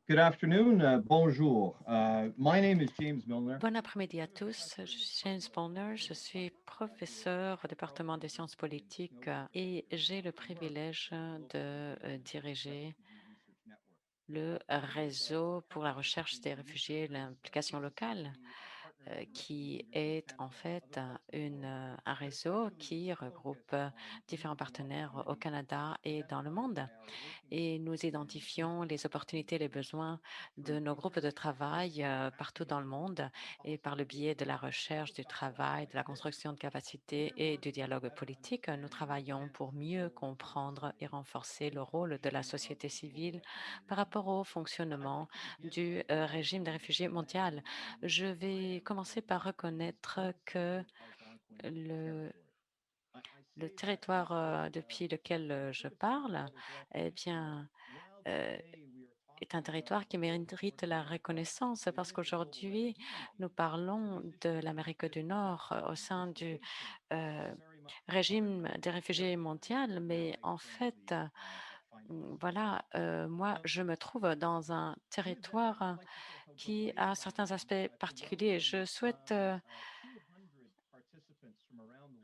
Good afternoon, bonjour. My name is James Milner. Bon après-midi à tous. Je suis James Bonner. Je suis professeur au département des sciences politiques et j'ai le privilège de diriger le réseau pour la recherche des réfugiés et l'implication locale, qui est en fait un réseau qui regroupe différents partenaires au Canada et dans le monde. Et nous identifions les opportunités, les besoins de nos groupes de travail partout dans le monde et par le biais de la recherche, du travail, de la construction de capacités et du dialogue politique, nous travaillons pour mieux comprendre et renforcer le rôle de la société civile par rapport au fonctionnement du régime des réfugiés mondial. Je vais commencer par reconnaître que le le territoire depuis lequel je parle, eh bien, euh, est un territoire qui mérite la reconnaissance parce qu'aujourd'hui, nous parlons de l'Amérique du Nord au sein du euh, régime des réfugiés mondial, mais en fait, voilà, moi, je me trouve dans un territoire qui a certains aspects particuliers. Je souhaite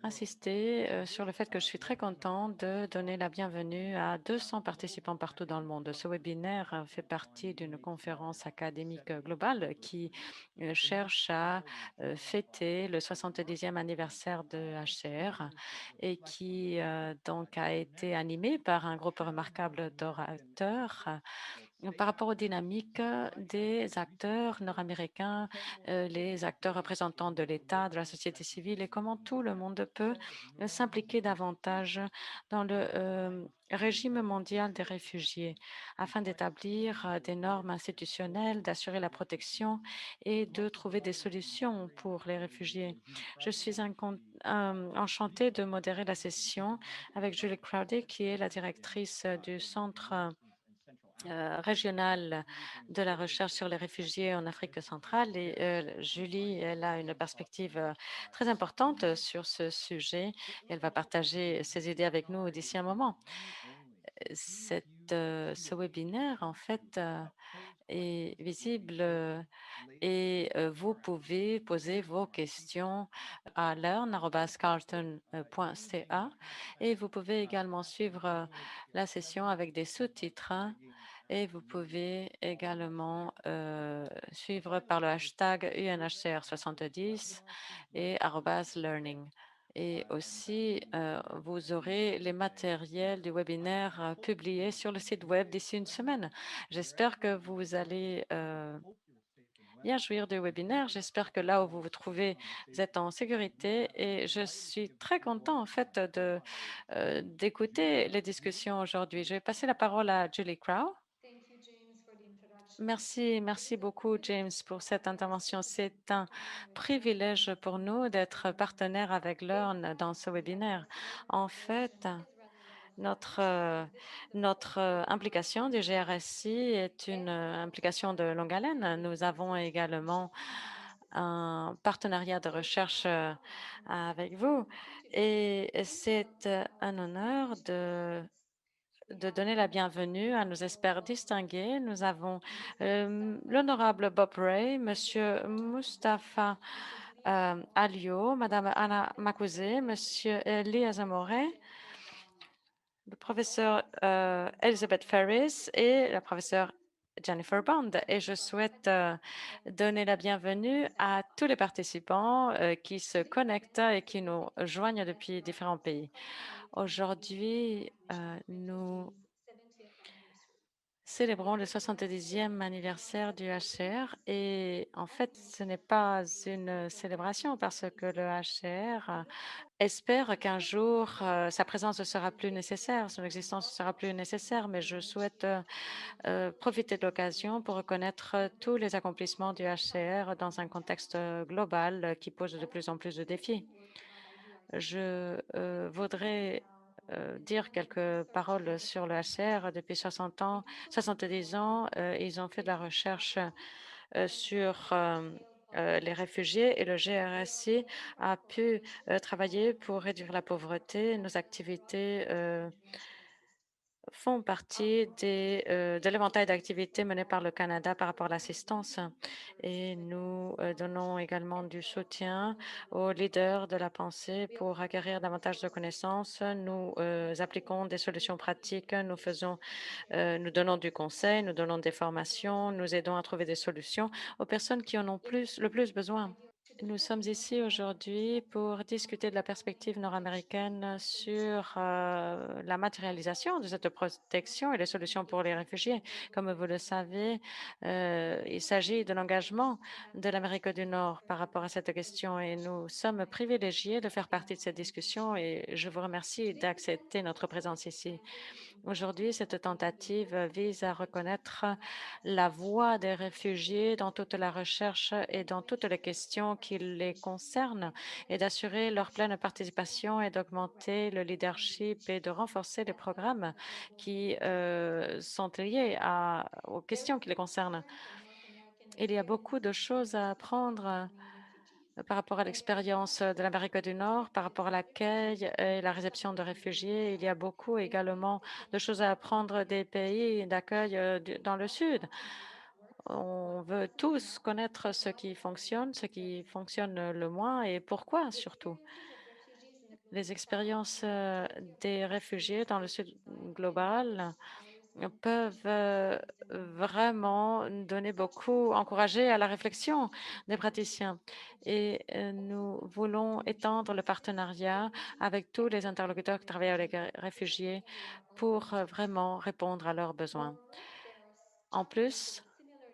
insister sur le fait que je suis très content de donner la bienvenue à 200 participants partout dans le monde. Ce webinaire fait partie d'une conférence académique globale qui cherche à fêter le 70e anniversaire de HCR et qui donc a été animé par un groupe remarquable d'orateurs par rapport aux dynamiques des acteurs nord-américains, les acteurs représentants de l'État, de la société civile et comment tout le monde peut s'impliquer davantage dans le régime mondial des réfugiés afin d'établir des normes institutionnelles, d'assurer la protection et de trouver des solutions pour les réfugiés. Je suis enchantée de modérer la session avec Julie Crowdy, qui est la directrice du Centre régionale de la recherche sur les réfugiés en Afrique centrale. Et Julie, elle a une perspective très importante sur ce sujet. Elle va partager ses idées avec nous d'ici un moment. Ce webinaire, en fait, est visible et vous pouvez poser vos questions à learn@carleton.ca et vous pouvez également suivre la session avec des sous-titres et vous pouvez également suivre par le hashtag UNHCR70 et @learning. Et aussi, vous aurez les matériels du webinaire publiés sur le site web d'ici une semaine. J'espère que vous allez bien jouir du webinaire. J'espère que là où vous vous trouvez, vous êtes en sécurité et je suis très content en fait d'écouter les discussions aujourd'hui. Je vais passer la parole à Julie Crow. Merci beaucoup, James, pour cette intervention. C'est un privilège pour nous d'être partenaire avec Learn dans ce webinaire. En fait, notre, euh, notre implication du GRSI est une implication de longue haleine. Nous avons également un partenariat de recherche avec vous et c'est un honneur de donner la bienvenue à nos experts distingués. Nous avons l'honorable Bob Ray, Monsieur Mustapha Alio, Madame Anna Makouze, Monsieur Eli Azamore, le professeur Elizabeth Ferris et la professeure Jennifer Bond. Et je souhaite donner la bienvenue à tous les participants qui se connectent et qui nous joignent depuis différents pays. Aujourd'hui, nous célébrons le 70e anniversaire du HCR et en fait, ce n'est pas une célébration parce que le HCR espère qu'un jour, sa présence ne sera plus nécessaire, son existence ne sera plus nécessaire, mais je souhaite profiter de l'occasion pour reconnaître tous les accomplissements du HCR dans un contexte global qui pose de plus en plus de défis. Je voudrais dire quelques paroles sur le HCR. Depuis 60 ans, 70 ans, ils ont fait de la recherche sur les réfugiés et le GRSI a pu travailler pour réduire la pauvreté. Nos activités font partie de l'éventail d'activités menées par le Canada par rapport à l'assistance. Et nous donnons également du soutien aux leaders de la pensée pour acquérir davantage de connaissances. Nous appliquons des solutions pratiques, nous donnons du conseil, nous donnons des formations, nous aidons à trouver des solutions aux personnes qui en ont le plus besoin. Nous sommes ici aujourd'hui pour discuter de la perspective nord-américaine sur la matérialisation de cette protection et les solutions pour les réfugiés. Comme vous le savez, il s'agit de l'engagement de l'Amérique du Nord par rapport à cette question et nous sommes privilégiés de faire partie de cette discussion et je vous remercie d'accepter notre présence ici. Aujourd'hui, cette tentative vise à reconnaître la voix des réfugiés dans toute la recherche et dans toutes les questions qui les concernent et d'assurer leur pleine participation et d'augmenter le leadership et de renforcer les programmes qui sont liés aux questions qui les concernent. Il y a beaucoup de choses à apprendre par rapport à l'expérience de l'Amérique du Nord, par rapport à l'accueil et la réception de réfugiés. Il y a beaucoup également de choses à apprendre des pays d'accueil dans le Sud. On veut tous connaître ce qui fonctionne le moins et pourquoi surtout. Les expériences des réfugiés dans le Sud global peuvent vraiment donner beaucoup, encourager à la réflexion des praticiens. Et nous voulons étendre le partenariat avec tous les interlocuteurs qui travaillent avec les réfugiés pour vraiment répondre à leurs besoins. En plus,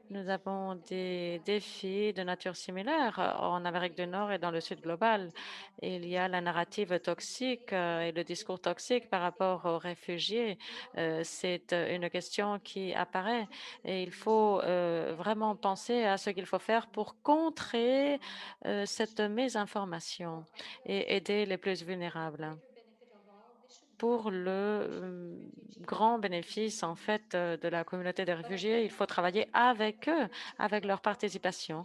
nous avons des défis de nature similaire en Amérique du Nord et dans le Sud global. Il y a la narrative toxique et le discours toxique par rapport aux réfugiés. C'est une question qui apparaît et il faut vraiment penser à ce qu'il faut faire pour contrer cette mésinformation et aider les plus vulnérables pour le grand bénéfice en fait de la communauté des réfugiés. Il faut travailler avec eux, avec leur participation.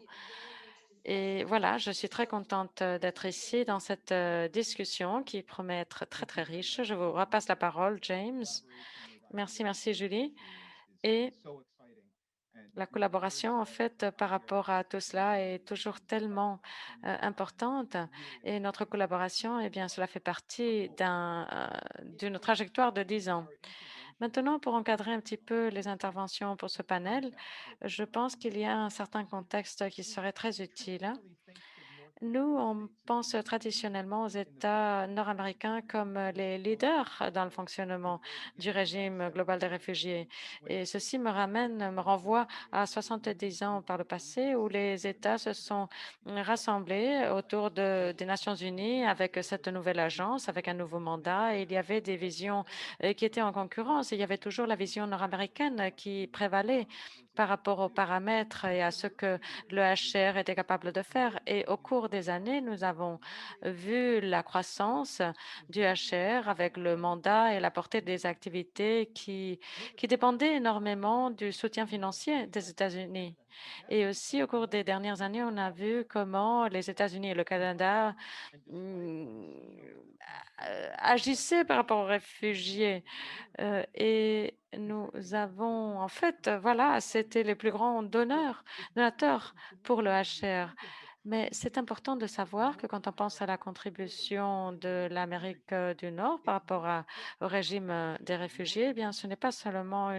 Et voilà, je suis très contente d'être ici dans cette discussion qui promet être très, très riche. Je vous repasse la parole, James. Merci, merci, Julie. Et la collaboration, en fait, par rapport à tout cela est toujours tellement importante et notre collaboration, eh bien, cela fait partie d'une trajectoire de 10 ans. Maintenant, pour encadrer un petit peu les interventions pour ce panel, je pense qu'il y a un certain contexte qui serait très utile. Nous, on pense traditionnellement aux États nord-américains comme les leaders dans le fonctionnement du régime global des réfugiés. Et ceci me renvoie à 70 ans par le passé où les États se sont rassemblés autour des Nations unies avec cette nouvelle agence, avec un nouveau mandat. Et il y avait des visions qui étaient en concurrence. Il y avait toujours la vision nord-américaine qui prévalait par rapport aux paramètres et à ce que le HR était capable de faire. Et au cours des années, nous avons vu la croissance du HR avec le mandat et la portée des activités qui dépendaient énormément du soutien financier des États-Unis. Et aussi, au cours des dernières années, on a vu comment les États-Unis et le Canada agissaient par rapport aux réfugiés. Et nous avons, en fait, voilà, c'était les plus grands donateurs pour le HR. Mais c'est important de savoir que quand on pense à la contribution de l'Amérique du Nord par rapport au régime des réfugiés, eh bien, ce n'est pas seulement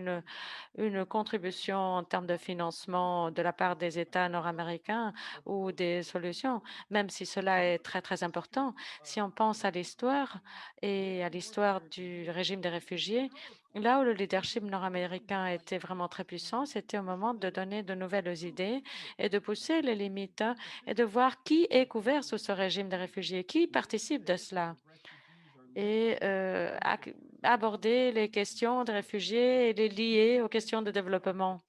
une contribution en termes de financement de la part des États nord-américains ou des solutions, même si cela est très, très important. Si on pense à l'histoire et à l'histoire du régime des réfugiés, là où le leadership nord-américain était vraiment très puissant, c'était au moment de donner de nouvelles idées et de pousser les limites et de voir qui est couvert sous ce régime des réfugiés, qui participe de cela et aborder les questions des réfugiés et les lier aux questions de développement.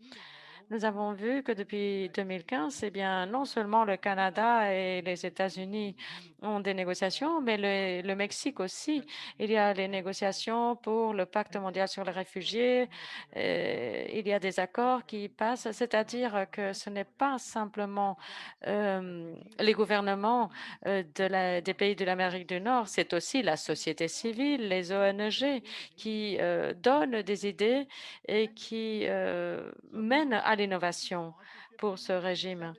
Nous avons vu que depuis 2015, eh bien, non seulement le Canada et les États-Unis ont des négociations, mais le Mexique aussi. Il y a les négociations pour le pacte mondial sur les réfugiés. Il y a des accords qui passent, c'est-à-dire que ce n'est pas simplement les gouvernements des pays de l'Amérique du Nord, c'est aussi la société civile, les ONG qui donnent des idées et qui mènent à l'innovation pour ce régime.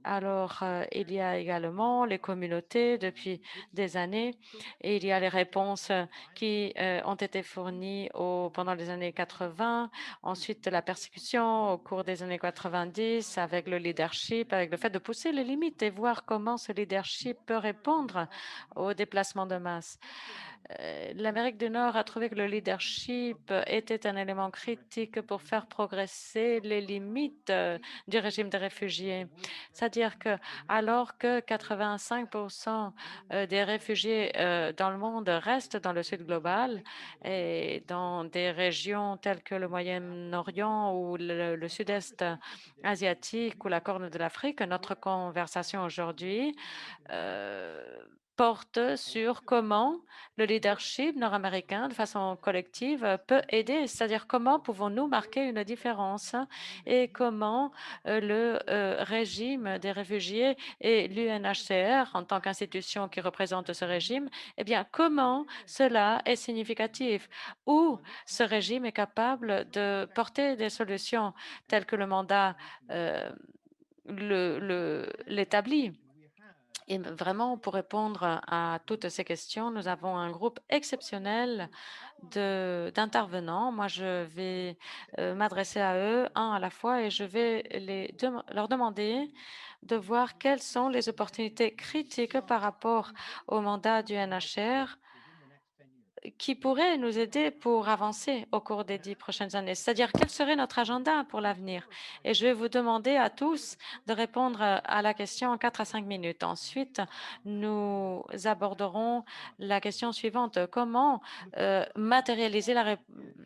Alors, il y a également les communautés depuis des années et il y a les réponses qui ont été fournies pendant les années 80, ensuite la persécution au cours des années 90 avec le leadership, avec le fait de pousser les limites et voir comment ce leadership peut répondre aux déplacements de masse. L'Amérique du Nord a trouvé que le leadership était un élément critique pour faire progresser les limites du régime des réfugiés. C'est-à-dire que alors que 85 des réfugiés dans le monde restent dans le sud global et dans des régions telles que le Moyen-Orient ou le sud-est asiatique ou la Corne de l'Afrique, notre conversation aujourd'hui porte sur comment le leadership nord-américain, de façon collective, peut aider, c'est-à-dire comment pouvons-nous marquer une différence et comment le régime des réfugiés et l'UNHCR, en tant qu'institution qui représente ce régime, eh bien, comment cela est significatif, où ce régime est capable de porter des solutions telles que le mandat l'établit. Et vraiment, pour répondre à toutes ces questions, nous avons un groupe exceptionnel d'intervenants. Moi, je vais m'adresser à eux, un à la fois, et je vais leur demander de voir quelles sont les opportunités critiques par rapport au mandat du NHR qui pourrait nous aider pour avancer au cours des 10 prochaines années, c'est-à-dire quel serait notre agenda pour l'avenir. Et je vais vous demander à tous de répondre à la question en 4 à 5 minutes. Ensuite, nous aborderons la question suivante. Comment matérialiser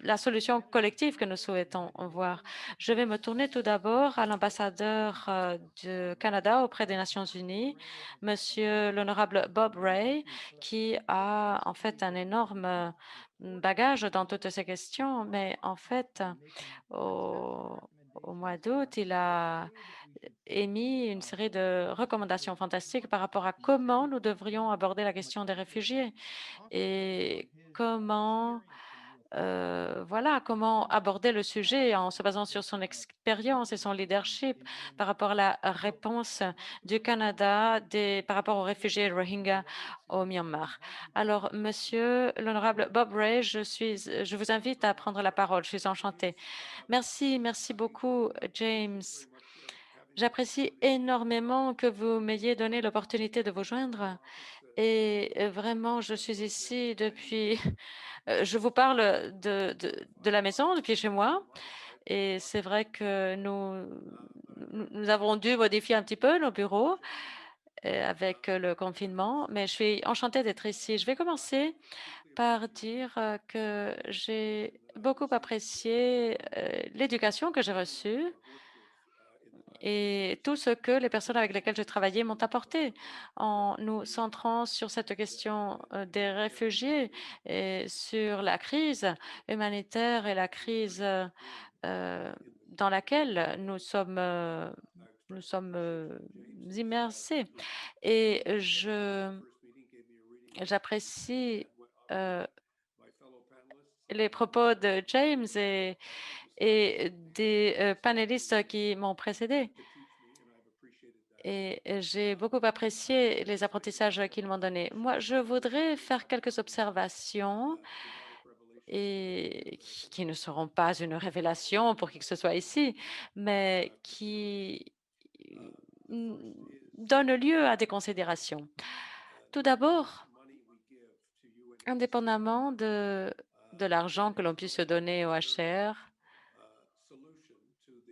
la solution collective que nous souhaitons voir? Je vais me tourner tout d'abord à l'ambassadeur du Canada auprès des Nations unies, Monsieur l'honorable Bob Ray, qui a en fait un énorme bagage dans toutes ces questions, mais en fait, au, au mois d'août, il a émis une série de recommandations fantastiques par rapport à comment nous devrions aborder la question des réfugiés et comment voilà, comment aborder le sujet en se basant sur son expérience et son leadership par rapport à la réponse du Canada par rapport aux réfugiés Rohingyas au Myanmar. Alors, Monsieur l'honorable Bob Ray, je vous invite à prendre la parole. Je suis enchantée. Merci, merci beaucoup, James. J'apprécie énormément que vous m'ayez donné l'opportunité de vous joindre et vraiment, je suis ici depuis je vous parle de la maison, depuis chez moi et c'est vrai que nous avons dû modifier un petit peu nos bureaux, avec le confinement, mais je suis enchantée d'être ici. Je vais commencer par dire, que j'ai beaucoup apprécié, l'éducation que j'ai reçue et tout ce que les personnes avec lesquelles j'ai travaillé m'ont apporté en nous centrant sur cette question des réfugiés et sur la crise humanitaire et la crise dans laquelle nous sommes immersés. Et j'apprécie euh, les propos de James et des panélistes qui m'ont précédé. Et j'ai beaucoup apprécié les apprentissages qu'ils m'ont donnés. Moi, je voudrais faire quelques observations et qui ne seront pas une révélation pour qui que ce soit ici, mais qui mm, donnent lieu à des considérations. Tout d'abord, indépendamment de l'argent que l'on puisse donner au HCR,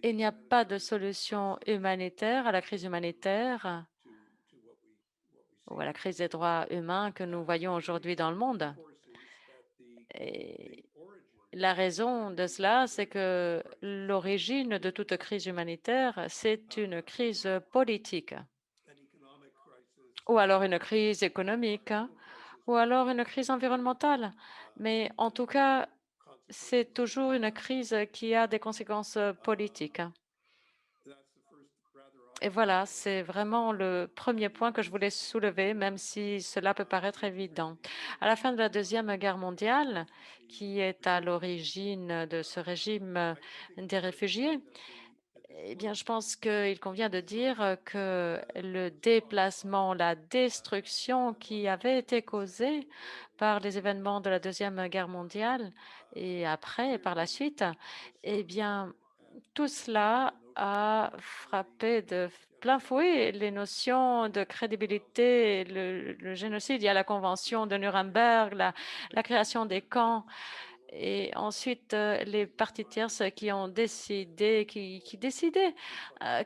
il n'y a pas de solution humanitaire à la crise humanitaire ou à la crise des droits humains que nous voyons aujourd'hui dans le monde. Et La raison de cela, c'est que l'origine de toute crise humanitaire, c'est une crise politique, ou alors une crise économique, ou alors une crise environnementale. Mais en tout cas, c'est toujours une crise qui a des conséquences politiques. Et voilà, c'est vraiment le premier point que je voulais soulever, même si cela peut paraître évident. À la fin de la Deuxième Guerre mondiale, qui est à l'origine de ce régime des réfugiés, eh bien, je pense qu'il convient de dire que le déplacement, la destruction qui avait été causée par les événements de la Deuxième Guerre mondiale et après, par la suite, eh bien, tout cela a frappé de plein fouet les notions de crédibilité, le génocide. Il y a la Convention de Nuremberg, la création des camps et ensuite les parties tierces qui ont décidé, qui décidaient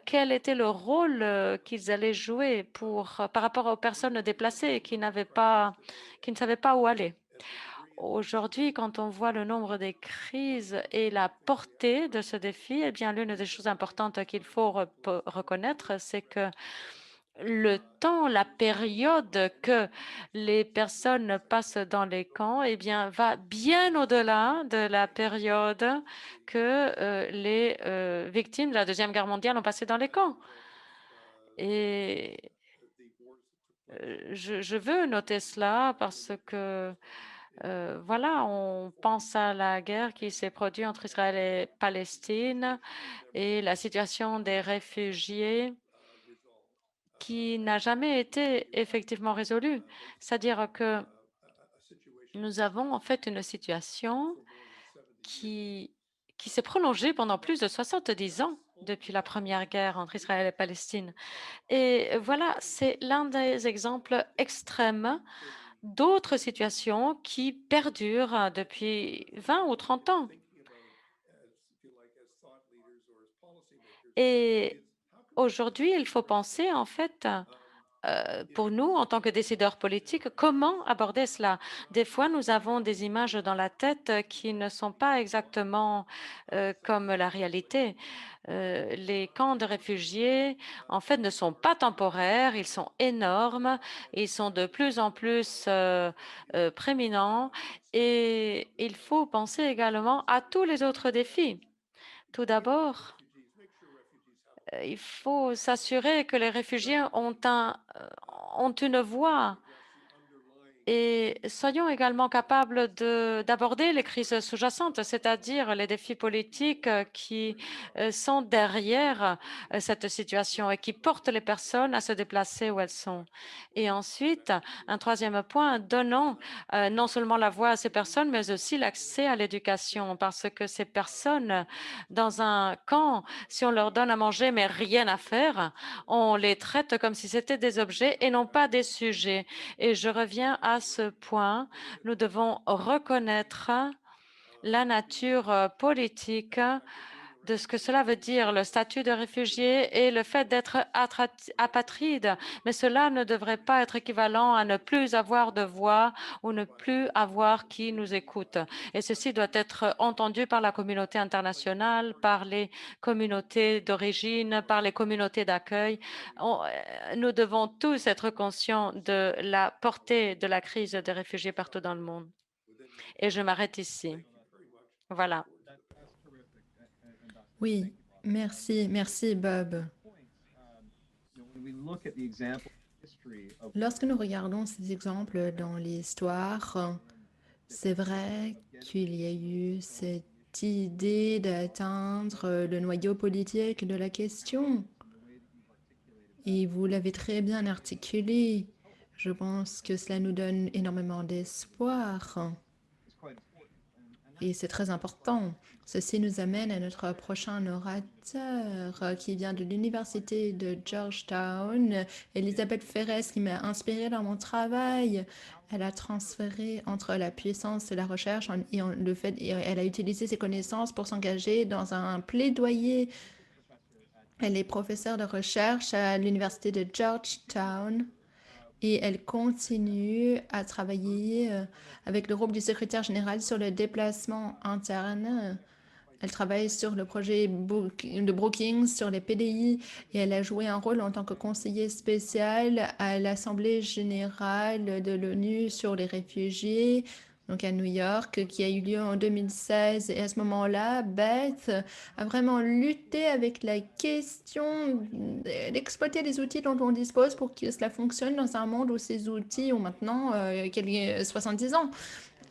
quel était le rôle qu'ils allaient jouer par rapport aux personnes déplacées qui ne savaient pas où aller. Aujourd'hui, quand on voit le nombre des crises et la portée de ce défi, eh bien, l'une des choses importantes qu'il faut reconnaître, c'est que le temps, la période que les personnes passent dans les camps, eh bien, va bien au-delà de la période que les victimes de la Deuxième Guerre mondiale ont passé dans les camps. Et je veux noter cela parce que voilà, on pense à la guerre qui s'est produite entre Israël et Palestine et la situation des réfugiés qui n'a jamais été effectivement résolue. C'est-à-dire que nous avons en fait une situation qui, qui s'est prolongée pendant plus de 70 ans depuis la première guerre entre Israël et Palestine. Et voilà, c'est l'un des exemples extrêmes d'autres situations qui perdurent depuis 20 ou 30 ans. Et aujourd'hui, il faut penser en fait pour nous, en tant que décideurs politiques, comment aborder cela? Des fois, nous avons des images dans la tête qui ne sont pas exactement comme la réalité. Les camps de réfugiés, en fait, ne sont pas temporaires, ils sont énormes, ils sont de plus en plus prééminents et il faut penser également à tous les autres défis. Tout d'abord, il faut s'assurer que les réfugiés ont une voix et soyons également capables d'aborder les crises sous-jacentes, c'est-à-dire les défis politiques qui sont derrière cette situation et qui portent les personnes à se déplacer où elles sont. Et ensuite, un troisième point, donnons non seulement la voix à ces personnes, mais aussi l'accès à l'éducation, parce que ces personnes dans un camp, si on leur donne à manger mais rien à faire, on les traite comme si c'était des objets et non pas des sujets. Et je reviens à ce point. Nous devons reconnaître la nature politique de ce que cela veut dire, le statut de réfugié et le fait d'être apatride. Mais cela ne devrait pas être équivalent à ne plus avoir de voix ou ne plus avoir qui nous écoute. Et ceci doit être entendu par la communauté internationale, par les communautés d'origine, par les communautés d'accueil. Nous devons tous être conscients de la portée de la crise des réfugiés partout dans le monde. Et je m'arrête ici. Voilà. That's terrific, Ambassador. Oui, merci, merci Bob. When we look at the example history of Lorsque nous regardons ces exemples dans l'histoire, c'est vrai qu'il y a eu cette idée d'atteindre le noyau politique de la question. Et vous l'avez très bien articulé. Je pense que cela nous donne énormément d'espoir. is quite important. Et c'est très important. Ceci nous amène à notre prochain orateur qui vient de l'Université de Georgetown, Elisabeth Ferres, qui m'a inspirée dans mon travail. Elle a transféré entre la puissance de la recherche et elle a utilisé ses connaissances pour s'engager dans un plaidoyer. Elle est professeure de recherche à l'Université de Georgetown et elle continue à travailler avec le groupe du secrétaire général sur le déplacement interne. Elle travaille sur le projet de Brookings, sur les PDI, et elle a joué un rôle en tant que conseiller spécial à l'Assemblée générale de l'ONU sur les réfugiés, donc à New York, qui a eu lieu en 2016. Et à ce moment-là, Beth a vraiment lutté avec la question d'exploiter les outils dont on dispose pour que cela fonctionne dans un monde où ces outils ont maintenant 70 ans.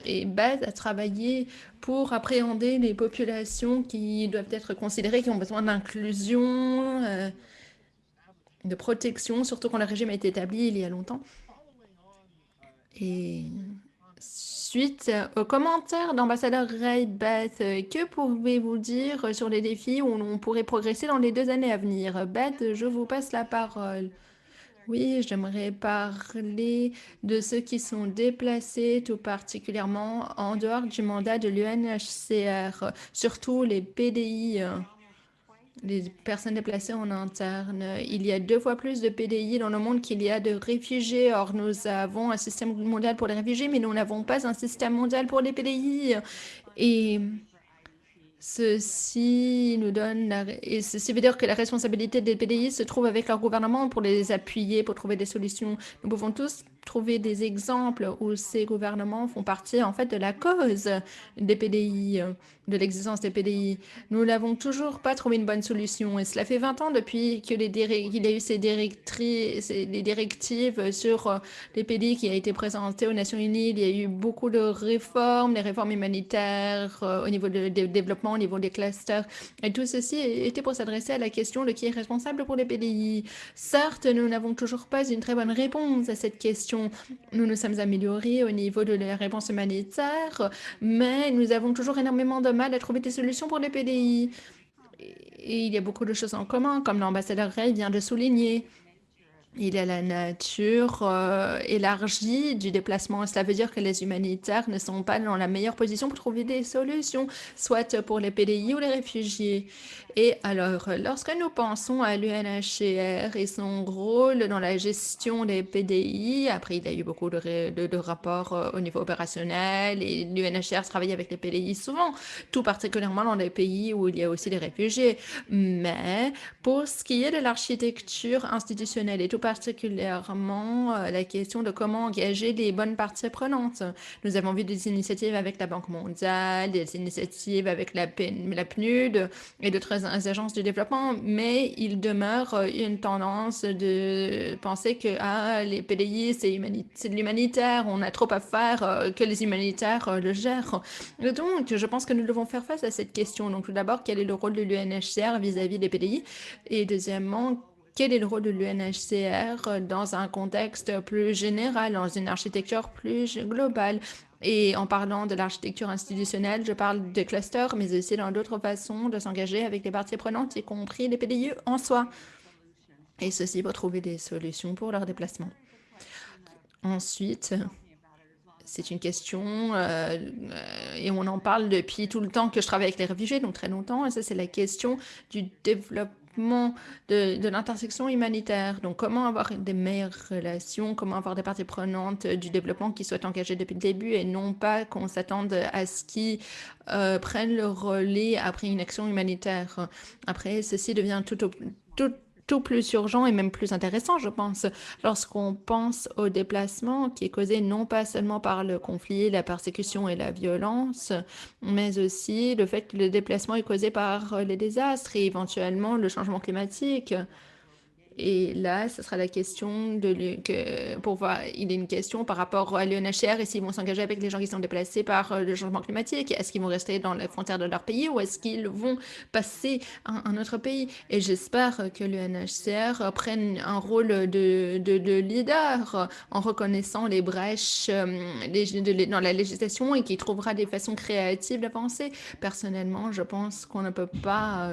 Et Beth a travaillé pour appréhender les populations qui doivent être considérées, qui ont besoin d'inclusion, de protection, surtout quand le régime a été établi il y a longtemps. Et suite aux commentaires d'ambassadeur Ray, Beth, que pouvez-vous dire sur les défis où on pourrait progresser dans les 2 années à venir? Beth, je vous passe la parole. Oui, j'aimerais parler de ceux qui sont déplacés, tout particulièrement en dehors du mandat de l'UNHCR, surtout les PDI, les personnes déplacées en interne. Il y a 2 fois plus de PDI dans le monde qu'il y a de réfugiés. Or, nous avons un système mondial pour les réfugiés, mais nous n'avons pas un système mondial pour les PDI. Et ceci nous donne et ceci veut dire que la responsabilité des PDI se trouve avec leur gouvernement pour les appuyer, pour trouver des solutions. Nous pouvons tous trouver des exemples où ces gouvernements font partie en fait de la cause des PDI, de l'existence des PDI. Nous n'avons toujours pas trouvé une bonne solution et cela fait 20 ans depuis que qu'il y a eu ces directives sur les PDI qui a été présentées aux Nations Unies. Il y a eu beaucoup de réformes, les réformes humanitaires au niveau du développement, au niveau des clusters. Et tout ceci était pour s'adresser à la question de qui est responsable pour les PDI. Certes, nous n'avons toujours pas une très bonne réponse à cette question. Nous nous sommes améliorés au niveau de la réponse humanitaire, mais nous avons toujours énormément de mal à trouver des solutions pour les PDI. Et il y a beaucoup de choses en commun, comme l'ambassadeur Ray vient de souligner. Il y a la nature élargie du déplacement. Cela veut dire que les humanitaires ne sont pas dans la meilleure position pour trouver des solutions, soit pour les PDI ou les réfugiés. Et alors, lorsque nous pensons à l'UNHCR et son rôle dans la gestion des PDI, après il y a eu beaucoup de rapports au niveau opérationnel et l'UNHCR travaille avec les PDI souvent, tout particulièrement dans des pays où il y a aussi des réfugiés. Mais pour ce qui est de l'architecture institutionnelle et tout particulièrement la question de comment engager les bonnes parties prenantes. Nous avons vu des initiatives avec la Banque mondiale, des initiatives avec la PNUD et d'autres agences de développement, mais il demeure une tendance de penser que les PDI, c'est de l'humanitaire, on a trop à faire, que les humanitaires le gèrent. Et donc, je pense que nous devons faire face à cette question. Donc, tout d'abord, quel est le rôle de l'UNHCR vis-à-vis des PDI? Et deuxièmement, quel est le rôle de l'UNHCR dans un contexte plus général, dans une architecture plus globale? Et en parlant de l'architecture institutionnelle, je parle de clusters, mais aussi dans d'autres façons de s'engager avec les parties prenantes, y compris les PDI en soi. Et ceci pour trouver des solutions pour leur déplacement. Ensuite, c'est une question, et on en parle depuis tout le temps que je travaille avec les réfugiés, donc très longtemps, et ça c'est la question du développement de l'intersection humanitaire. Donc comment avoir des meilleures relations, comment avoir des parties prenantes du développement qui soient engagées depuis le début et non pas qu'on s'attende à ce qu'ils prennent le relais après une action humanitaire. Après, ceci devient tout plus urgent et même plus intéressant, je pense, lorsqu'on pense au déplacement qui est causé non pas seulement par le conflit, la persécution et la violence, mais aussi le fait que le déplacement est causé par les désastres et éventuellement le changement climatique. Et là, ce sera la question pour voir, il y a une question par rapport à l'UNHCR et s'ils vont s'engager avec les gens qui sont déplacés par le changement climatique. Est-ce qu'ils vont rester dans les frontières de leur pays ou est-ce qu'ils vont passer à un autre pays? Et j'espère que l'UNHCR prenne un rôle de leader en reconnaissant les brèches dans la législation et qui trouvera des façons créatives d'avancer. Personnellement, je pense qu'on ne peut pas...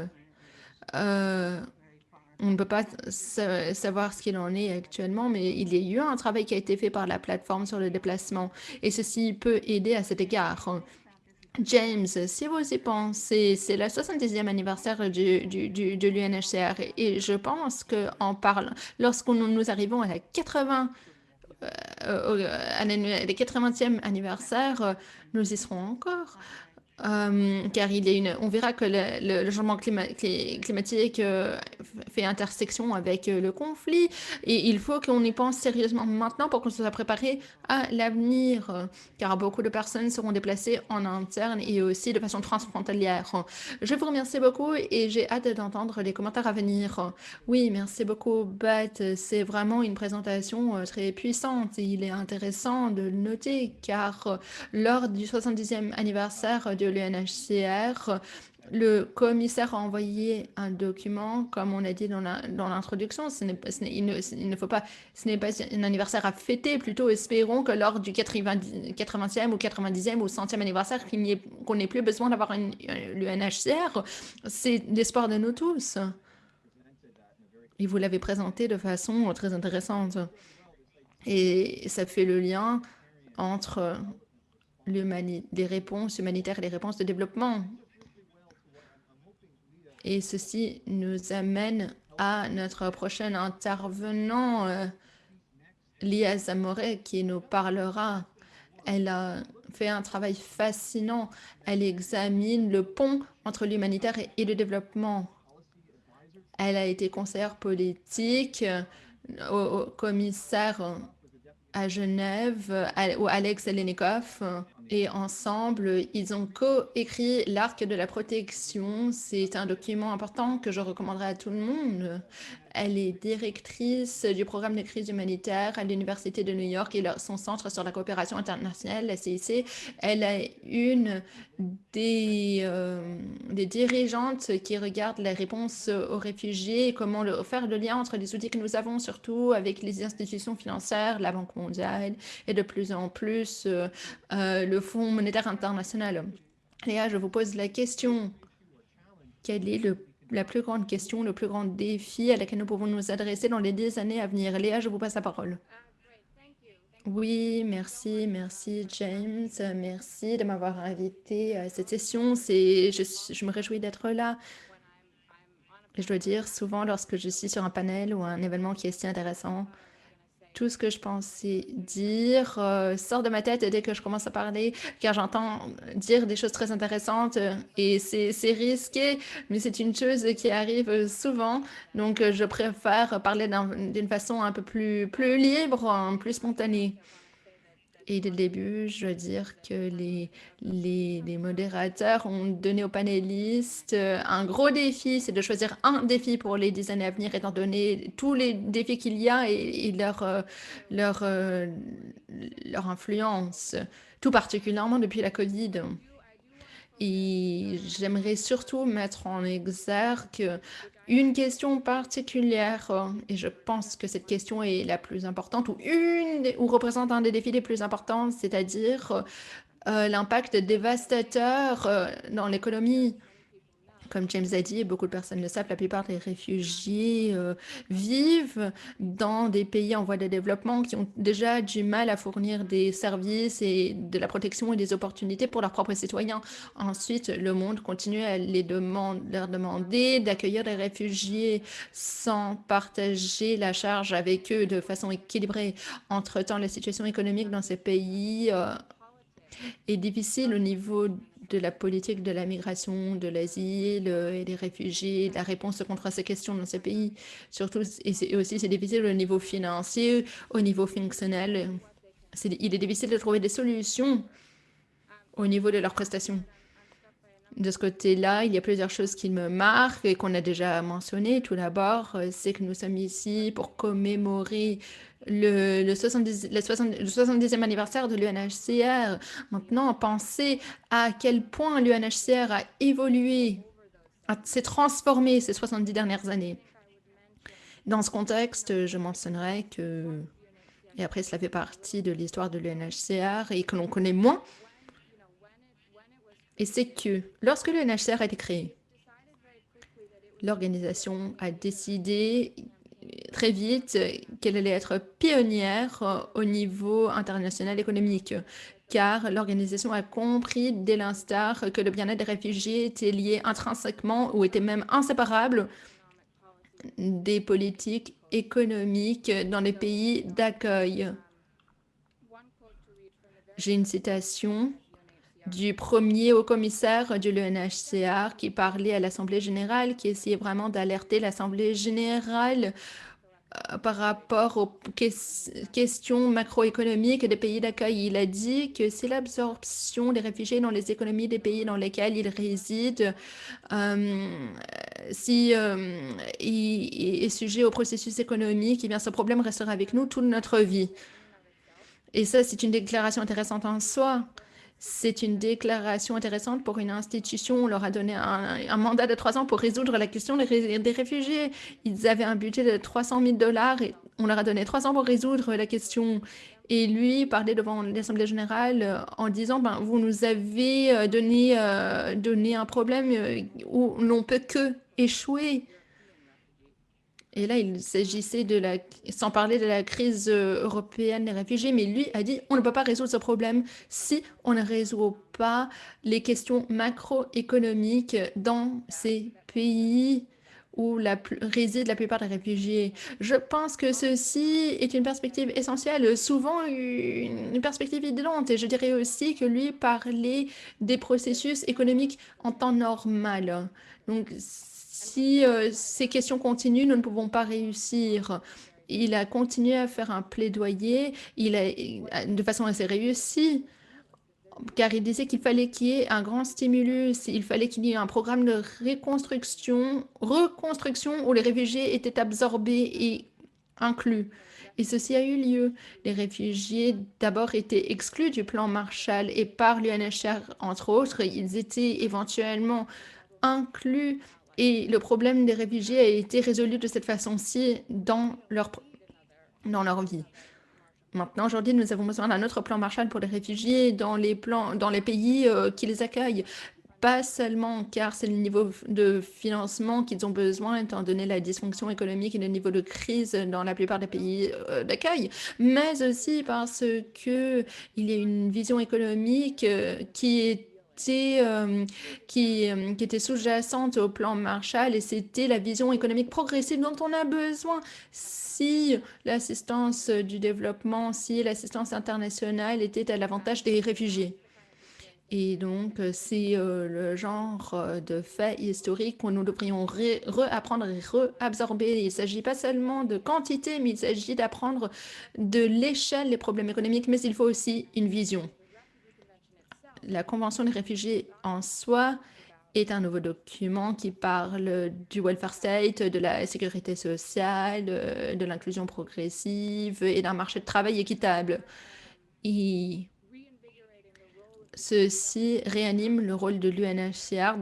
on ne peut pas savoir ce qu'il en est actuellement, mais il y a eu un travail qui a été fait par la plateforme sur le déplacement et ceci peut aider à cet égard. James, si vous y pensez, c'est le 70e anniversaire de l'UNHCR et je pense que lorsque nous arrivons à la les 80e anniversaire, nous y serons encore. Car on verra que le changement climatique fait intersection avec le conflit et il faut qu'on y pense sérieusement maintenant pour qu'on soit préparé à l'avenir, car beaucoup de personnes seront déplacées en interne et aussi de façon transfrontalière. Je vous remercie beaucoup et j'ai hâte d'entendre les commentaires à venir. Oui, merci beaucoup, Beth. C'est vraiment une présentation très puissante et il est intéressant de le noter car lors du 70e anniversaire de l'UNHCR, le commissaire a envoyé un document, comme on a dit dans l'introduction. Ce n'est pas un anniversaire à fêter. Plutôt, espérons que lors du 80e ou 90e ou 100e anniversaire, qu'on n'ait plus besoin d'avoir l'UNHCR. C'est l'espoir de nous tous. Et vous l'avez présenté de façon très intéressante. Et ça fait le lien entre les réponses humanitaires et les réponses de développement. Et ceci nous amène à notre prochain intervenant, Lia Zamoré, qui nous parlera. Elle a fait un travail fascinant. Elle examine le pont entre l'humanitaire et le développement. Elle a été conseillère politique au commissaire à Genève, au Alex Lenikov. Et ensemble, ils ont coécrit l'Arc de la protection. C'est un document important que je recommanderais à tout le monde. Elle est directrice du programme de crise humanitaire à l'Université de New York et son centre sur la coopération internationale, la CIC. Elle est une des dirigeantes qui regardent les réponses aux réfugiés et comment faire le lien entre les outils que nous avons, surtout avec les institutions financières, la Banque mondiale et de plus en plus le Fonds monétaire international. Léa, je vous pose la question. Quelle est la plus grande question, le plus grand défi à laquelle nous pouvons nous adresser dans les 10 années à venir? Léa, je vous passe la parole. Oui, merci James, merci de m'avoir invité à cette session. Je me réjouis d'être là. Et je dois dire, souvent lorsque je suis sur un panel ou un événement qui est si intéressant, tout ce que je pensais dire sort de ma tête dès que je commence à parler, car j'entends dire des choses très intéressantes et c'est risqué, mais c'est une chose qui arrive souvent. Donc, je préfère parler d'une façon un peu plus libre, plus spontanée. Et dès le début, je dois dire que les modérateurs ont donné aux panélistes un gros défi, c'est de choisir un défi pour les 10 années à venir, étant donné tous les défis qu'il y a et leur influence, tout particulièrement depuis la COVID. Et j'aimerais surtout mettre en exergue une question particulière, et je pense que cette question est la plus importante, ou représente un des défis les plus importants, c'est-à-dire l'impact dévastateur dans l'économie. Comme James a dit, et beaucoup de personnes le savent, la plupart des réfugiés vivent dans des pays en voie de développement qui ont déjà du mal à fournir des services et de la protection et des opportunités pour leurs propres citoyens. Ensuite, le monde continue à leur demander d'accueillir des réfugiés sans partager la charge avec eux de façon équilibrée. Entre-temps, la situation économique dans ces pays est difficile au niveau de la politique de la migration, de l'asile et des réfugiés, de la réponse contre ces questions dans ces pays. Surtout, et aussi, c'est difficile au niveau financier, au niveau fonctionnel. Il est difficile de trouver des solutions au niveau de leurs prestations. De ce côté-là, il y a plusieurs choses qui me marquent et qu'on a déjà mentionnées. Tout d'abord, c'est que nous sommes ici pour commémorer le 70e anniversaire de l'UNHCR. Maintenant, pensez à quel point l'UNHCR a évolué, s'est transformé ces 70 dernières années. Dans ce contexte, je mentionnerai que, et après cela fait partie de l'histoire de l'UNHCR et que l'on connaît moins, et c'est que lorsque l'UNHCR a été créé, l'organisation a décidé très vite qu'elle allait être pionnière au niveau international économique, car l'organisation a compris dès l'instar que le bien-être des réfugiés était lié intrinsèquement ou était même inséparable des politiques économiques dans les pays d'accueil. J'ai une citation du premier haut-commissaire de l'UNHCR qui parlait à l'Assemblée générale, qui essayait vraiment d'alerter l'Assemblée générale par rapport aux questions macroéconomiques des pays d'accueil. Il a dit que c'est l'absorption des réfugiés dans les économies des pays dans lesquels ils résident, si il est sujet au processus économique, eh bien ce problème restera avec nous toute notre vie. Et ça, c'est une déclaration intéressante en soi. C'est une déclaration intéressante pour une institution. On leur a donné un mandat de 3 ans pour résoudre la question des réfugiés. Ils avaient un budget de 300 000 $ et on leur a donné 3 ans pour résoudre la question. Et lui parlait devant l'Assemblée générale en disant vous nous avez donné un problème où l'on peut que échouer. Et là, il s'agissait sans parler de la crise européenne des réfugiés, mais lui a dit on ne peut pas résoudre ce problème si on ne résout pas les questions macroéconomiques dans ces pays où résident la plupart des réfugiés. Je pense que ceci est une perspective essentielle, souvent une perspective évidente. Et je dirais aussi que lui parlait des processus économiques en temps normal. Donc, si ces questions continuent, nous ne pouvons pas réussir. Il a continué à faire un plaidoyer de façon assez réussie, car il disait qu'il fallait qu'il y ait un grand stimulus, il fallait qu'il y ait un programme de reconstruction où les réfugiés étaient absorbés et inclus. Et ceci a eu lieu. Les réfugiés d'abord étaient exclus du plan Marshall et par l'UNHCR, entre autres, ils étaient éventuellement inclus. Et le problème des réfugiés a été résolu de cette façon-ci dans leur vie. Maintenant, aujourd'hui, nous avons besoin d'un autre plan Marshall pour les réfugiés dans les pays qui les accueillent. Pas seulement car c'est le niveau de financement qu'ils ont besoin, étant donné la dysfonction économique et le niveau de crise dans la plupart des pays d'accueil, mais aussi parce qu'il y a une vision économique qui était sous-jacente au plan Marshall, et c'était la vision économique progressive dont on a besoin. Si l'assistance du développement, si l'assistance internationale était à l'avantage des réfugiés. Et donc, c'est le genre de fait historique que nous devrions réapprendre et réabsorber. Il ne s'agit pas seulement de quantité, mais il s'agit d'apprendre de l'échelle des problèmes économiques, mais il faut aussi une vision. La Convention des réfugiés en soi est un nouveau document qui parle du welfare state, de la sécurité sociale, de l'inclusion progressive et d'un marché de travail équitable. Et ceci réanime le rôle de l'UNHCR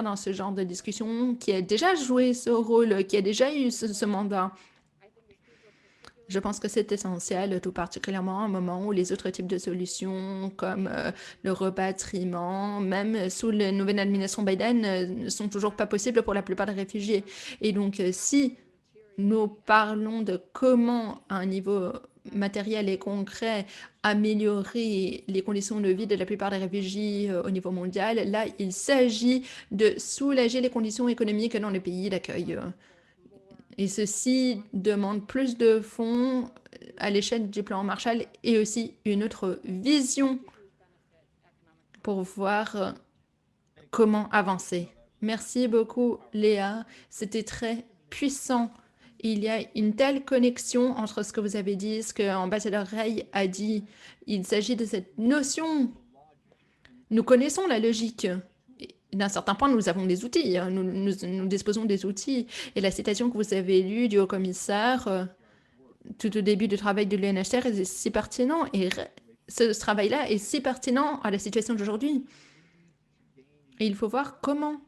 dans ce genre de discussion, qui a déjà joué ce rôle, qui a déjà eu ce mandat. Je pense que c'est essentiel, tout particulièrement à un moment où les autres types de solutions, comme le repatriement, même sous la nouvelle administration Biden, ne sont toujours pas possibles pour la plupart des réfugiés. Et donc, si nous parlons de comment, à un niveau matériel et concret, améliorer les conditions de vie de la plupart des réfugiés au niveau mondial, là, il s'agit de soulager les conditions économiques dans les pays d'accueil. Et ceci demande plus de fonds à l'échelle du plan Marshall et aussi une autre vision pour voir comment avancer. Merci beaucoup, Léa. C'était très puissant. Il y a une telle connexion entre ce que vous avez dit, ce que l'ambassadeur Ray a dit. Il s'agit de cette notion. Nous connaissons la logique. D'un certain point, nous avons des outils, nous disposons des outils. Et la citation que vous avez lue du haut-commissaire tout au début du travail de l'UNHCR est si pertinent. Et ce travail-là est si pertinent à la situation d'aujourd'hui. Et il faut voir comment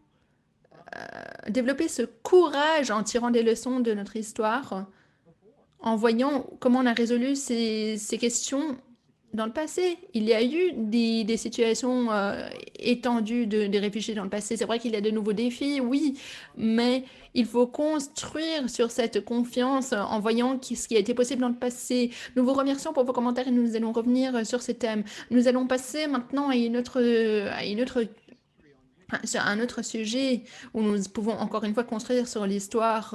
développer ce courage en tirant des leçons de notre histoire, en voyant comment on a résolu ces questions dans le passé. Il y a eu des situations étendues de réfugiés dans le passé. C'est vrai qu'il y a de nouveaux défis, oui, mais il faut construire sur cette confiance en voyant ce qui a été possible dans le passé. Nous vous remercions pour vos commentaires et nous allons revenir sur ces thèmes. Nous allons passer maintenant à une autre Sur un autre sujet où nous pouvons encore une fois construire sur l'histoire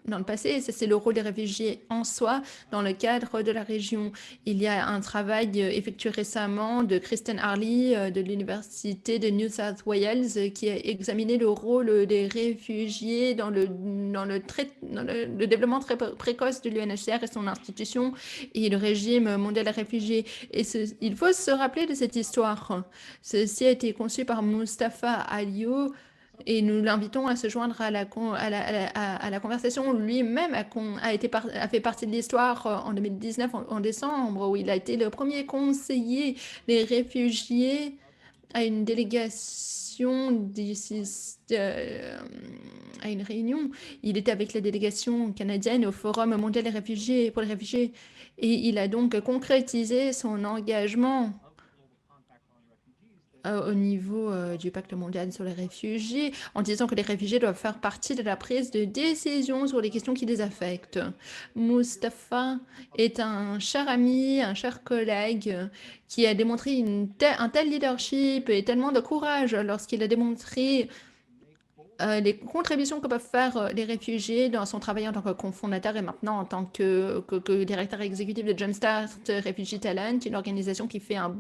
dans le passé, c'est le rôle des réfugiés en soi dans le cadre de la région. Il y a un travail effectué récemment de Kristen Harley de l'Université de New South Wales qui a examiné le rôle des réfugiés dans le développement très précoce de l'UNHCR et son institution et le régime mondial des réfugiés. Et il faut se rappeler de cette histoire. Ceci a été conçu par Mustapha Aliou et nous l'invitons à se joindre à la conversation. Lui-même a fait partie de l'histoire en 2019, en décembre, où il a été le premier conseiller des réfugiés à une délégation à une réunion. Il était avec la délégation canadienne au Forum mondial des réfugiés pour les réfugiés et il a donc concrétisé son engagement au niveau du pacte mondial sur les réfugiés, en disant que les réfugiés doivent faire partie de la prise de décision sur les questions qui les affectent. Mustapha est un cher ami, un cher collègue qui a démontré un tel leadership et tellement de courage lorsqu'il a démontré les contributions que peuvent faire les réfugiés dans son travail en tant que cofondateur et maintenant en tant que directeur exécutif de Jumpstart Refugee Talent, une organisation qui fait un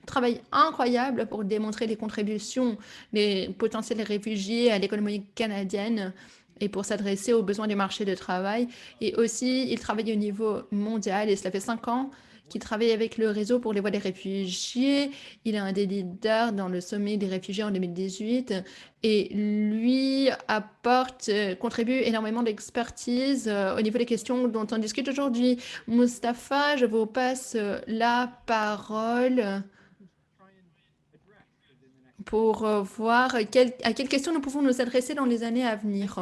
travail incroyable pour démontrer les contributions des potentiels réfugiés à l'économie canadienne et pour s'adresser aux besoins du marché du travail. Et aussi, il travaille au niveau mondial et cela fait 5 ans qu'il travaille avec le réseau pour les voies des réfugiés. Il est un des leaders dans le sommet des réfugiés en 2018 et lui contribue énormément d'expertise au niveau des questions dont on discute aujourd'hui. Mustapha, je vous passe la parole pour voir à quelles questions nous pouvons nous adresser dans les années à venir.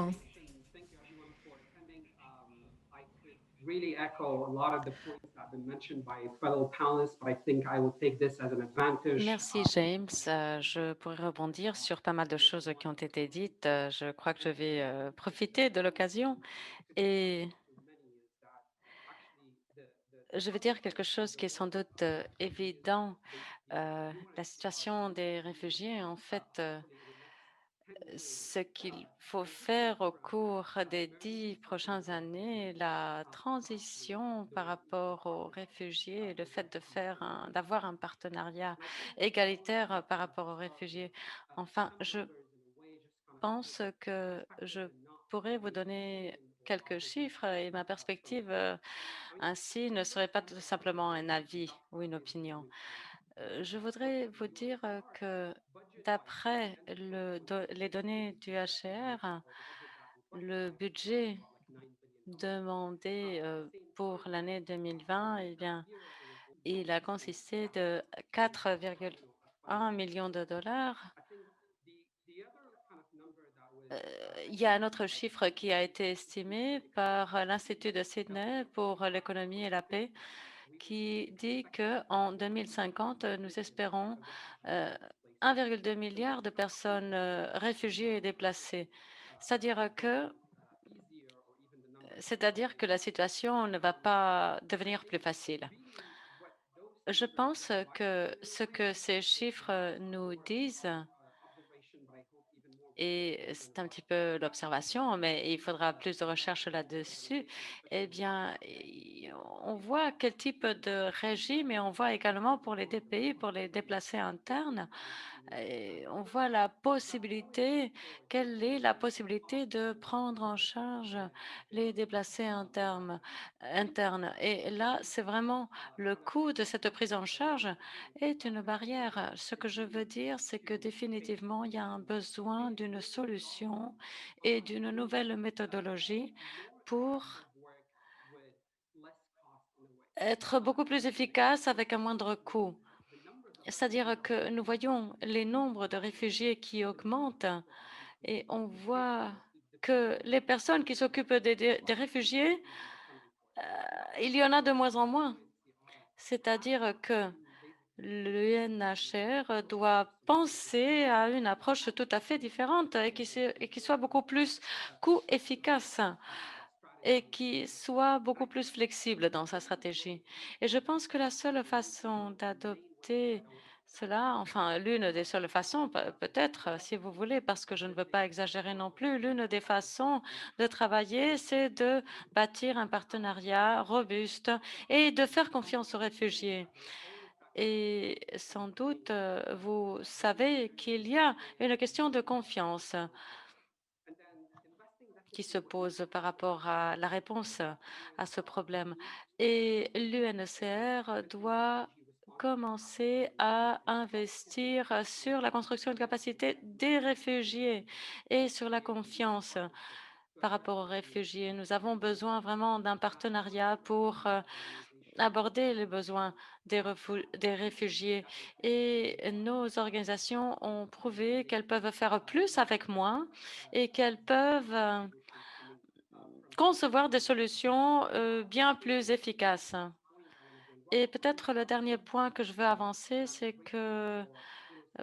Really echo a lot of the points that have been mentioned by fellow panelists, but I think I will take this as an advantage. Merci, James. Je pourrais rebondir sur pas mal de choses qui ont été dites. Je crois que je vais profiter de l'occasion et je vais dire quelque chose qui est sans doute évident. La situation des réfugiés, en fait, ce qu'il faut faire au cours des 10 prochaines années, la transition par rapport aux réfugiés et le fait d'avoir un partenariat égalitaire par rapport aux réfugiés. Enfin, je pense que je pourrais vous donner quelques chiffres et ma perspective ainsi ne serait pas tout simplement un avis ou une opinion. Je voudrais vous dire que d'après les données du HCR, le budget demandé pour l'année 2020, eh bien, il a consisté de 4,1 millions de dollars. Il y a un autre chiffre qui a été estimé par l'Institut de Sydney pour l'économie et la paix qui dit qu'en 2050, nous espérons 1,2 milliard de personnes réfugiées et déplacées. C'est-à-dire que la situation ne va pas devenir plus facile. Je pense que ce que ces chiffres nous disent, et c'est un petit peu l'observation, mais il faudra plus de recherche là-dessus, eh bien, on voit quel type de régime et on voit également pour les DPI, pour les déplacés internes, et on voit quelle est la possibilité de prendre en charge les déplacés internes. Et là, c'est vraiment le coût de cette prise en charge est une barrière. Ce que je veux dire, c'est que définitivement, il y a un besoin d'une solution et d'une nouvelle méthodologie pour être beaucoup plus efficace avec un moindre coût. C'est-à-dire que nous voyons les nombres de réfugiés qui augmentent et on voit que les personnes qui s'occupent des réfugiés, il y en a de moins en moins. C'est-à-dire que l'UNHCR doit penser à une approche tout à fait différente et qui soit beaucoup plus coût-efficace et qui soit beaucoup plus flexible dans sa stratégie. Et je pense que la seule façon d'adopter Cela, enfin, l'une des seules façons, peut-être, si vous voulez, parce que je ne veux pas exagérer non plus, l'une des façons de travailler, c'est de bâtir un partenariat robuste et de faire confiance aux réfugiés. Et sans doute, vous savez qu'il y a une question de confiance qui se pose par rapport à la réponse à ce problème. Et l'UNHCR doit commencer à investir sur la construction de capacité des réfugiés et sur la confiance par rapport aux réfugiés. Nous avons besoin vraiment d'un partenariat pour aborder les besoins des réfugiés. Et nos organisations ont prouvé qu'elles peuvent faire plus avec moins et qu'elles peuvent concevoir des solutions bien plus efficaces. Et peut-être le dernier point que je veux avancer, c'est que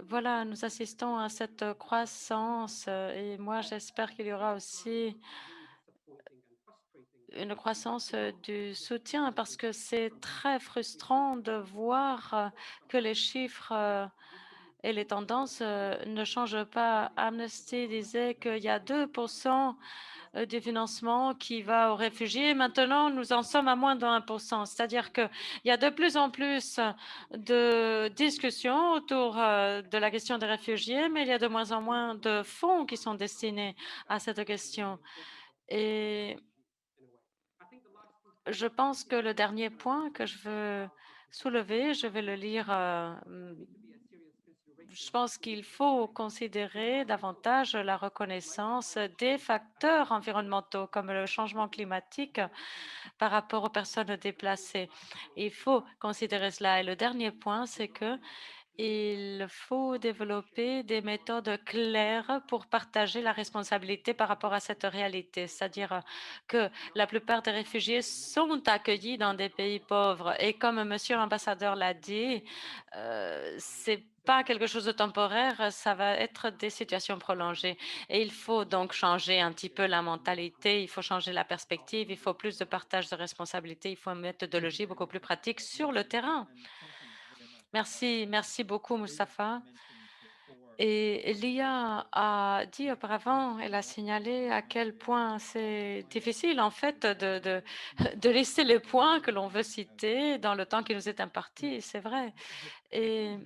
voilà, nous assistons à cette croissance et moi j'espère qu'il y aura aussi une croissance du soutien parce que c'est très frustrant de voir que les chiffres et les tendances ne changent pas. Amnesty disait qu'il y a 2% du financement qui va aux réfugiés. Maintenant, nous en sommes à moins de 1%. C'est-à-dire qu'il y a de plus en plus de discussions autour de la question des réfugiés, mais il y a de moins en moins de fonds qui sont destinés à cette question. Et je pense que le dernier point que je veux soulever, je vais le lire. Je pense qu'il faut considérer davantage la reconnaissance des facteurs environnementaux comme le changement climatique par rapport aux personnes déplacées. Il faut considérer cela. Et le dernier point, c'est que il faut développer des méthodes claires pour partager la responsabilité par rapport à cette réalité, c'est-à-dire que la plupart des réfugiés sont accueillis dans des pays pauvres. Et comme Monsieur l'ambassadeur l'a dit, c'est pas quelque chose de temporaire, ça va être des situations prolongées. Et il faut donc changer un petit peu la mentalité, il faut changer la perspective, il faut plus de partage de responsabilités, il faut une méthodologie beaucoup plus pratique sur le terrain. Merci, merci beaucoup, Moustapha. Et Lia a dit auparavant, elle a signalé à quel point c'est difficile, en fait, de laisser les points que l'on veut citer dans le temps qui nous est imparti, c'est vrai. Et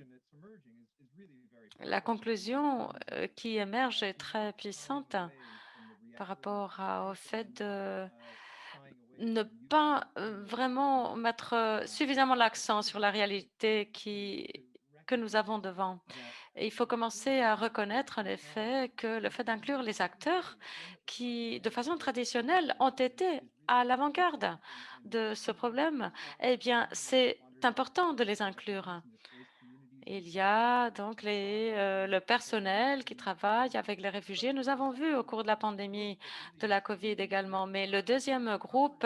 la conclusion qui émerge est très puissante par rapport au fait de ne pas vraiment mettre suffisamment l'accent sur la réalité que nous avons devant. Et il faut commencer à reconnaître en effet que le fait d'inclure les acteurs qui, de façon traditionnelle, ont été à l'avant-garde de ce problème, eh bien, c'est important de les inclure. Il y a donc le personnel qui travaille avec les réfugiés. Nous avons vu au cours de la pandémie de la COVID également. Mais le deuxième groupe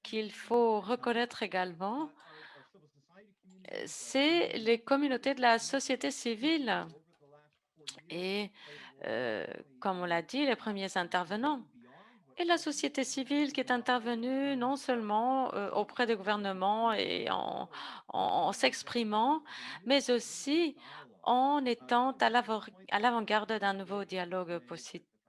qu'il faut reconnaître également, c'est les communautés de la société civile. Et comme on l'a dit, les premiers intervenants. Et la société civile qui est intervenue non seulement auprès des gouvernements et en s'exprimant, mais aussi en étant à l'avant-garde d'un nouveau dialogue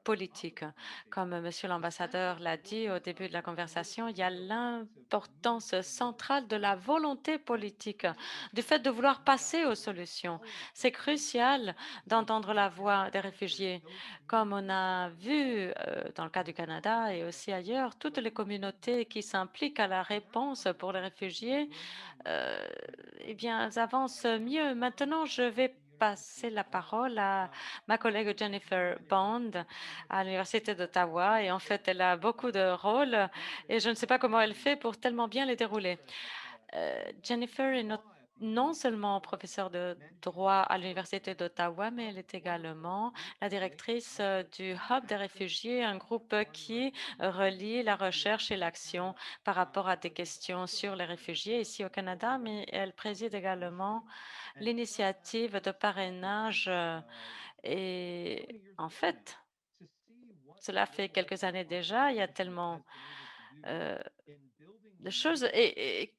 politique. Comme Monsieur l'ambassadeur l'a dit au début de la conversation, il y a l'importance centrale de la volonté politique, du fait de vouloir passer aux solutions. C'est crucial d'entendre la voix des réfugiés. Comme on a vu dans le cas du Canada et aussi ailleurs, toutes les communautés qui s'impliquent à la réponse pour les réfugiés, euh, eh bien, elles avancent mieux. Maintenant, je vais passer la parole à ma collègue Jennifer Bond à l'Université d'Ottawa. Et en fait, elle a beaucoup de rôles et je ne sais pas comment elle fait pour tellement bien les dérouler. Jennifer est non seulement professeure de droit à l'Université d'Ottawa, mais elle est également la directrice du Hub des réfugiés, un groupe qui relie la recherche et l'action par rapport à des questions sur les réfugiés ici au Canada, mais elle préside également l'initiative de parrainage. Et en fait, cela fait quelques années déjà, il y a tellement de choses. Et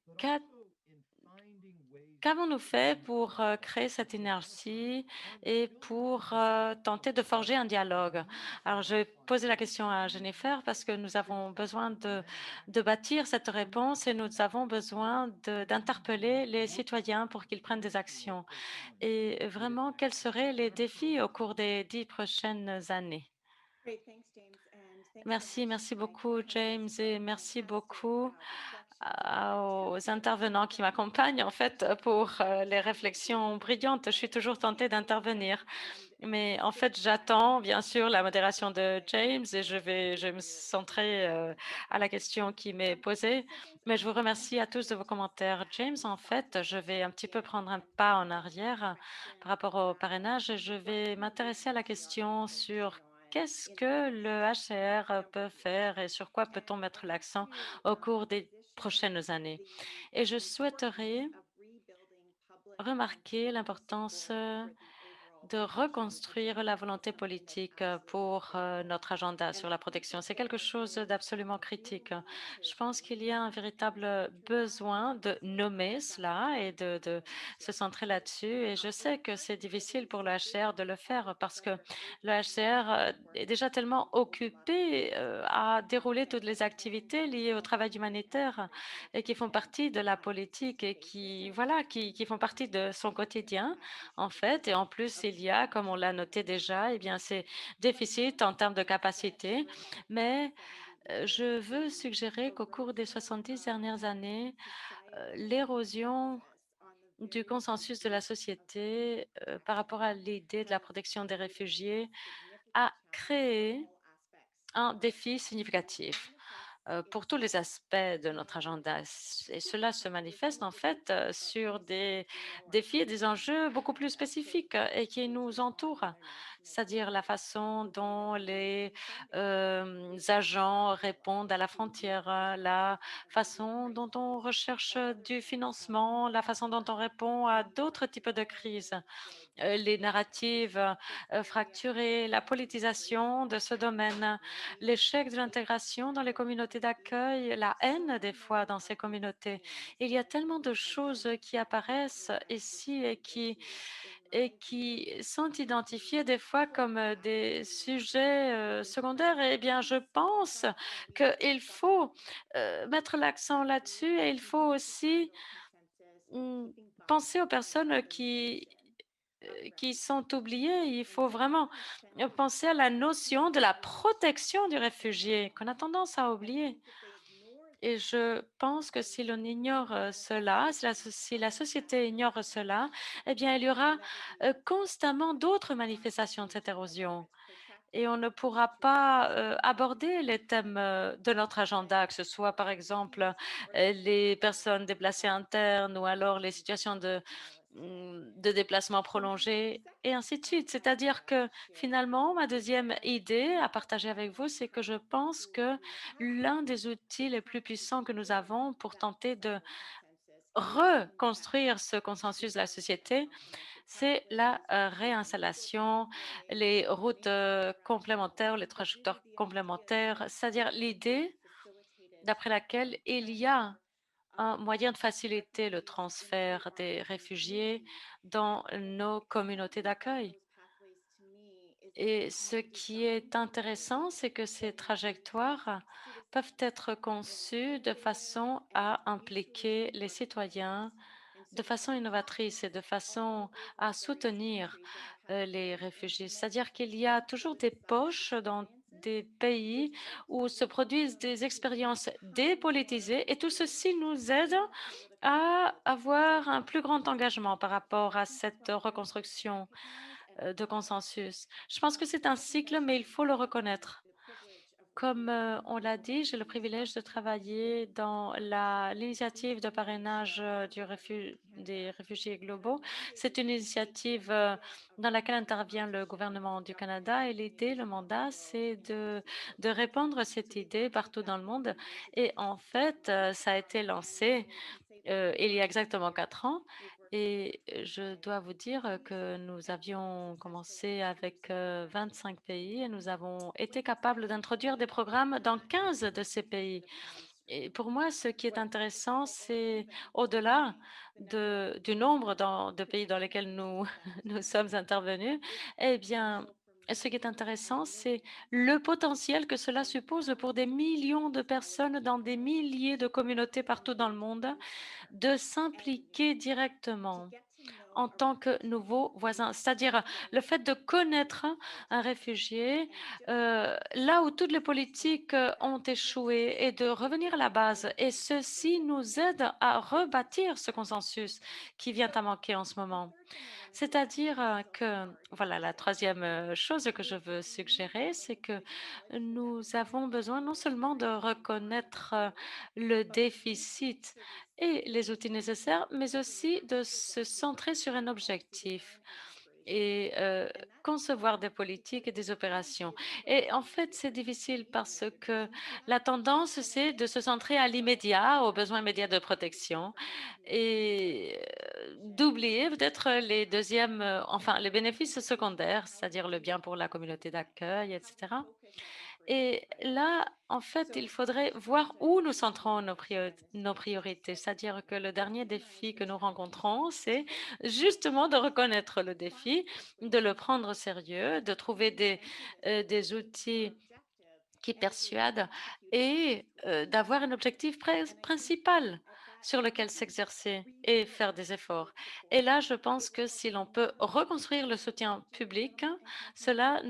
Qu'avons-nous fait pour créer cette inertie et pour tenter de forger un dialogue? Alors, je vais poser la question à Jennifer parce que nous avons besoin de bâtir cette réponse et nous avons besoin d'interpeller les citoyens pour qu'ils prennent des actions. Et vraiment, quels seraient les défis au cours des 10 prochaines années? Merci beaucoup, James, et merci beaucoup aux intervenants qui m'accompagnent, en fait, pour les réflexions brillantes. Je suis toujours tentée d'intervenir, mais en fait, j'attends bien sûr la modération de James et je vais me centrer à la question qui m'est posée. Mais je vous remercie à tous de vos commentaires. James, en fait, je vais un petit peu prendre un pas en arrière par rapport au parrainage et je vais m'intéresser à la question sur qu'est-ce que le HCR peut faire et sur quoi peut-on mettre l'accent au cours des prochaines années. Et je souhaiterais remarquer l'importance de reconstruire la volonté politique pour notre agenda sur la protection. C'est quelque chose d'absolument critique. Je pense qu'il y a un véritable besoin de nommer cela et de se centrer là-dessus. Et je sais que c'est difficile pour le HCR de le faire parce que le HCR est déjà tellement occupé à dérouler toutes les activités liées au travail humanitaire et qui font partie de la politique et qui, voilà, qui font partie de son quotidien en fait. Et en plus, il y a, comme on l'a noté déjà, eh bien, ces déficits en termes de capacité. Mais je veux suggérer qu'au cours des 70 dernières années, l'érosion du consensus de la société par rapport à l'idée de la protection des réfugiés a créé un défi significatif pour tous les aspects de notre agenda. Et cela se manifeste en fait sur des défis et des enjeux beaucoup plus spécifiques et qui nous entourent, c'est-à-dire la façon dont les agents répondent à la frontière, la façon dont on recherche du financement, la façon dont on répond à d'autres types de crises, les narratives fracturées, la politisation de ce domaine, l'échec de l'intégration dans les communautés d'accueil, la haine des fois dans ces communautés. Il y a tellement de choses qui apparaissent ici et qui sont identifiées des fois comme des sujets secondaires. Eh bien, je pense qu'il faut mettre l'accent là-dessus et il faut aussi mm, penser aux personnes qui sont oubliées. Il faut vraiment penser à la notion de la protection du réfugié qu'on a tendance à oublier. Et je pense que si l'on ignore cela, si la société ignore cela, eh bien, il y aura constamment d'autres manifestations de cette érosion. Et on ne pourra pas aborder les thèmes de notre agenda, que ce soit par exemple les personnes déplacées internes ou alors les situations de déplacement prolongé et ainsi de suite. C'est-à-dire que finalement, ma deuxième idée à partager avec vous, c'est que je pense que l'un des outils les plus puissants que nous avons pour tenter de reconstruire ce consensus de la société, c'est la réinstallation, les routes complémentaires, les trajectoires complémentaires, c'est-à-dire l'idée d'après laquelle il y a un moyen de faciliter le transfert des réfugiés dans nos communautés d'accueil. Et ce qui est intéressant, c'est que ces trajectoires peuvent être conçues de façon à impliquer les citoyens de façon innovatrice et de façon à soutenir les réfugiés. C'est-à-dire qu'il y a toujours des poches dans des pays où se produisent des expériences dépolitisées et tout ceci nous aide à avoir un plus grand engagement par rapport à cette reconstruction de consensus. Je pense que c'est un cycle, mais il faut le reconnaître. Comme on l'a dit, j'ai le privilège de travailler dans l'initiative de parrainage des réfugiés globaux. C'est une initiative dans laquelle intervient le gouvernement du Canada et l'idée, le mandat, c'est de répandre cette idée partout dans le monde. Et en fait, ça a été lancé il y a exactement 4 ans. Et je dois vous dire que nous avions commencé avec 25 pays et nous avons été capables d'introduire des programmes dans 15 de ces pays. Et pour moi, ce qui est intéressant, c'est au-delà du nombre de pays dans lesquels nous, nous sommes intervenus, eh bien, ce qui est intéressant, c'est le potentiel que cela suppose pour des millions de personnes dans des milliers de communautés partout dans le monde de s'impliquer directement en tant que nouveaux voisins. C'est-à-dire le fait de connaître un réfugié là où toutes les politiques ont échoué et de revenir à la base. Et ceci nous aide à rebâtir ce consensus qui vient à manquer en ce moment. C'est-à-dire que, voilà, la troisième chose que je veux suggérer, c'est que nous avons besoin non seulement de reconnaître le déficit et les outils nécessaires, mais aussi de se centrer sur un objectif et concevoir des politiques et des opérations. Et en fait, c'est difficile parce que la tendance, c'est de se centrer à l'immédiat, aux besoins immédiats de protection et d'oublier peut-être les deuxièmes, enfin, les bénéfices secondaires, c'est-à-dire le bien pour la communauté d'accueil, etc. Et là, en fait, il faudrait voir où nous centrons nos priorités. C'est-à-dire que le dernier défi que nous rencontrons, c'est justement de reconnaître le défi, de le prendre au sérieux, de trouver des outils qui persuadent et d'avoir un objectif principal sur lequel s'exercer et faire des efforts. Et là, je pense que si l'on peut reconstruire le soutien public, cela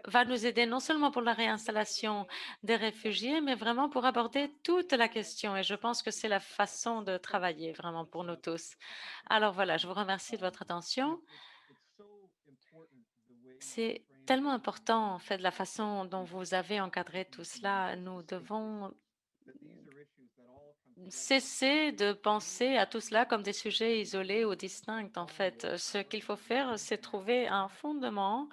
va nous aider non seulement pour la réinstallation des réfugiés, mais vraiment pour aborder toute la question. Et je pense que c'est la façon de travailler vraiment pour nous tous. Alors voilà, je vous remercie de votre attention. C'est tellement important, en fait, la façon dont vous avez encadré tout cela. Nous devons cesser de penser à tout cela comme des sujets isolés ou distincts. En fait, ce qu'il faut faire, c'est trouver un fondement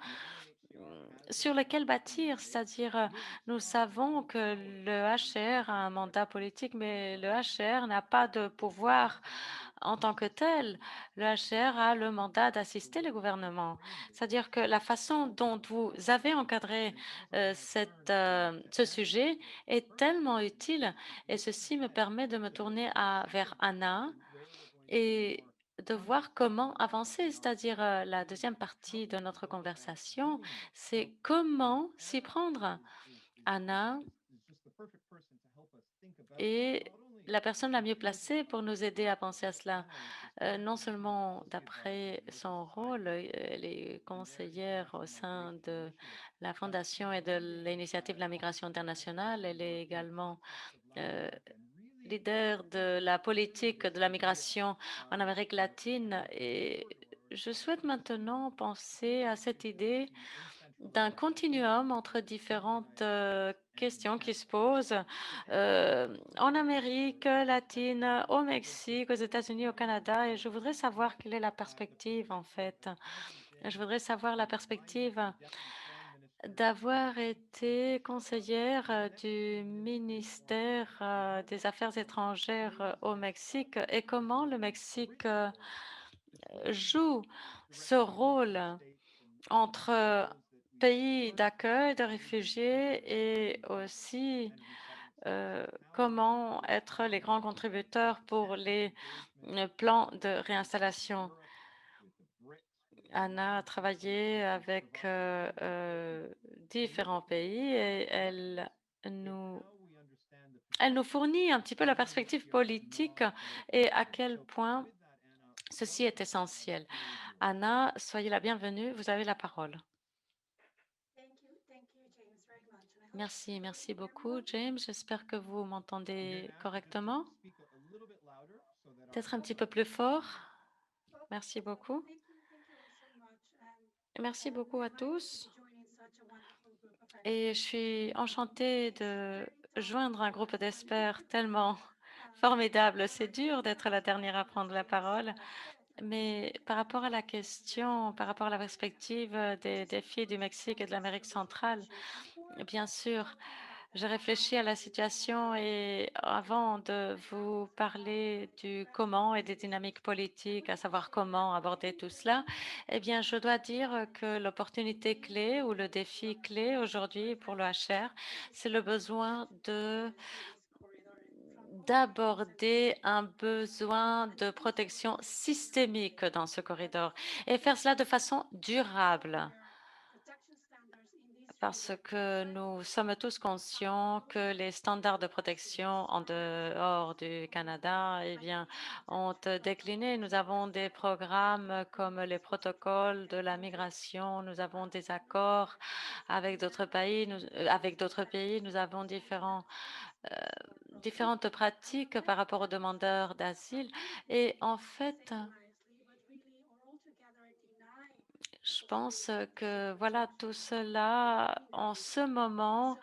sur lequel bâtir, c'est-à-dire nous savons que le HR a un mandat politique, mais le HR n'a pas de pouvoir en tant que tel. Le HR a le mandat d'assister le gouvernement. C'est-à-dire que la façon dont vous avez encadré ce sujet est tellement utile et ceci me permet de me tourner vers Anna et de voir comment avancer, c'est-à-dire la deuxième partie de notre conversation, c'est comment s'y prendre. Anna est la personne la mieux placée pour nous aider à penser à cela, non seulement d'après son rôle, elle est conseillère au sein de la Fondation et de l'initiative de la migration internationale, elle est également euh, leader de la politique de la migration en Amérique latine et je souhaite maintenant penser à cette idée d'un continuum entre différentes questions qui se posent en Amérique latine, au Mexique, aux États-Unis, au Canada. Et je voudrais savoir quelle est la perspective, en fait. Je voudrais savoir la perspective d'avoir été conseillère du ministère des Affaires étrangères au Mexique et comment le Mexique joue ce rôle entre pays d'accueil de réfugiés et aussi comment être les grands contributeurs pour les plans de réinstallation. Anna a travaillé avec différents pays et nous, elle nous fournit un petit peu la perspective politique et à quel point ceci est essentiel. Anna, soyez la bienvenue, vous avez la parole. Merci, merci beaucoup, James. J'espère que vous m'entendez correctement. Peut-être un petit peu plus fort. Merci beaucoup. Merci beaucoup à tous. Et je suis enchantée de joindre un groupe d'experts tellement formidable. C'est dur d'être la dernière à prendre la parole, mais par rapport à la question, par rapport à la perspective des défis du Mexique et de l'Amérique centrale, bien sûr, j'ai réfléchi à la situation et avant de vous parler du comment et des dynamiques politiques, à savoir comment aborder tout cela, eh bien, je dois dire que l'opportunité clé ou le défi clé aujourd'hui pour le HR, c'est le besoin d'aborder un besoin de protection systémique dans ce corridor et faire cela de façon durable. Parce que nous sommes tous conscients que les standards de protection en dehors du Canada, eh bien, ont décliné. Nous avons des programmes comme les protocoles de la migration. Nous avons des accords avec d'autres pays. Nous avons différentes pratiques par rapport aux demandeurs d'asile. Et en fait, je pense que voilà, tout cela, en ce moment,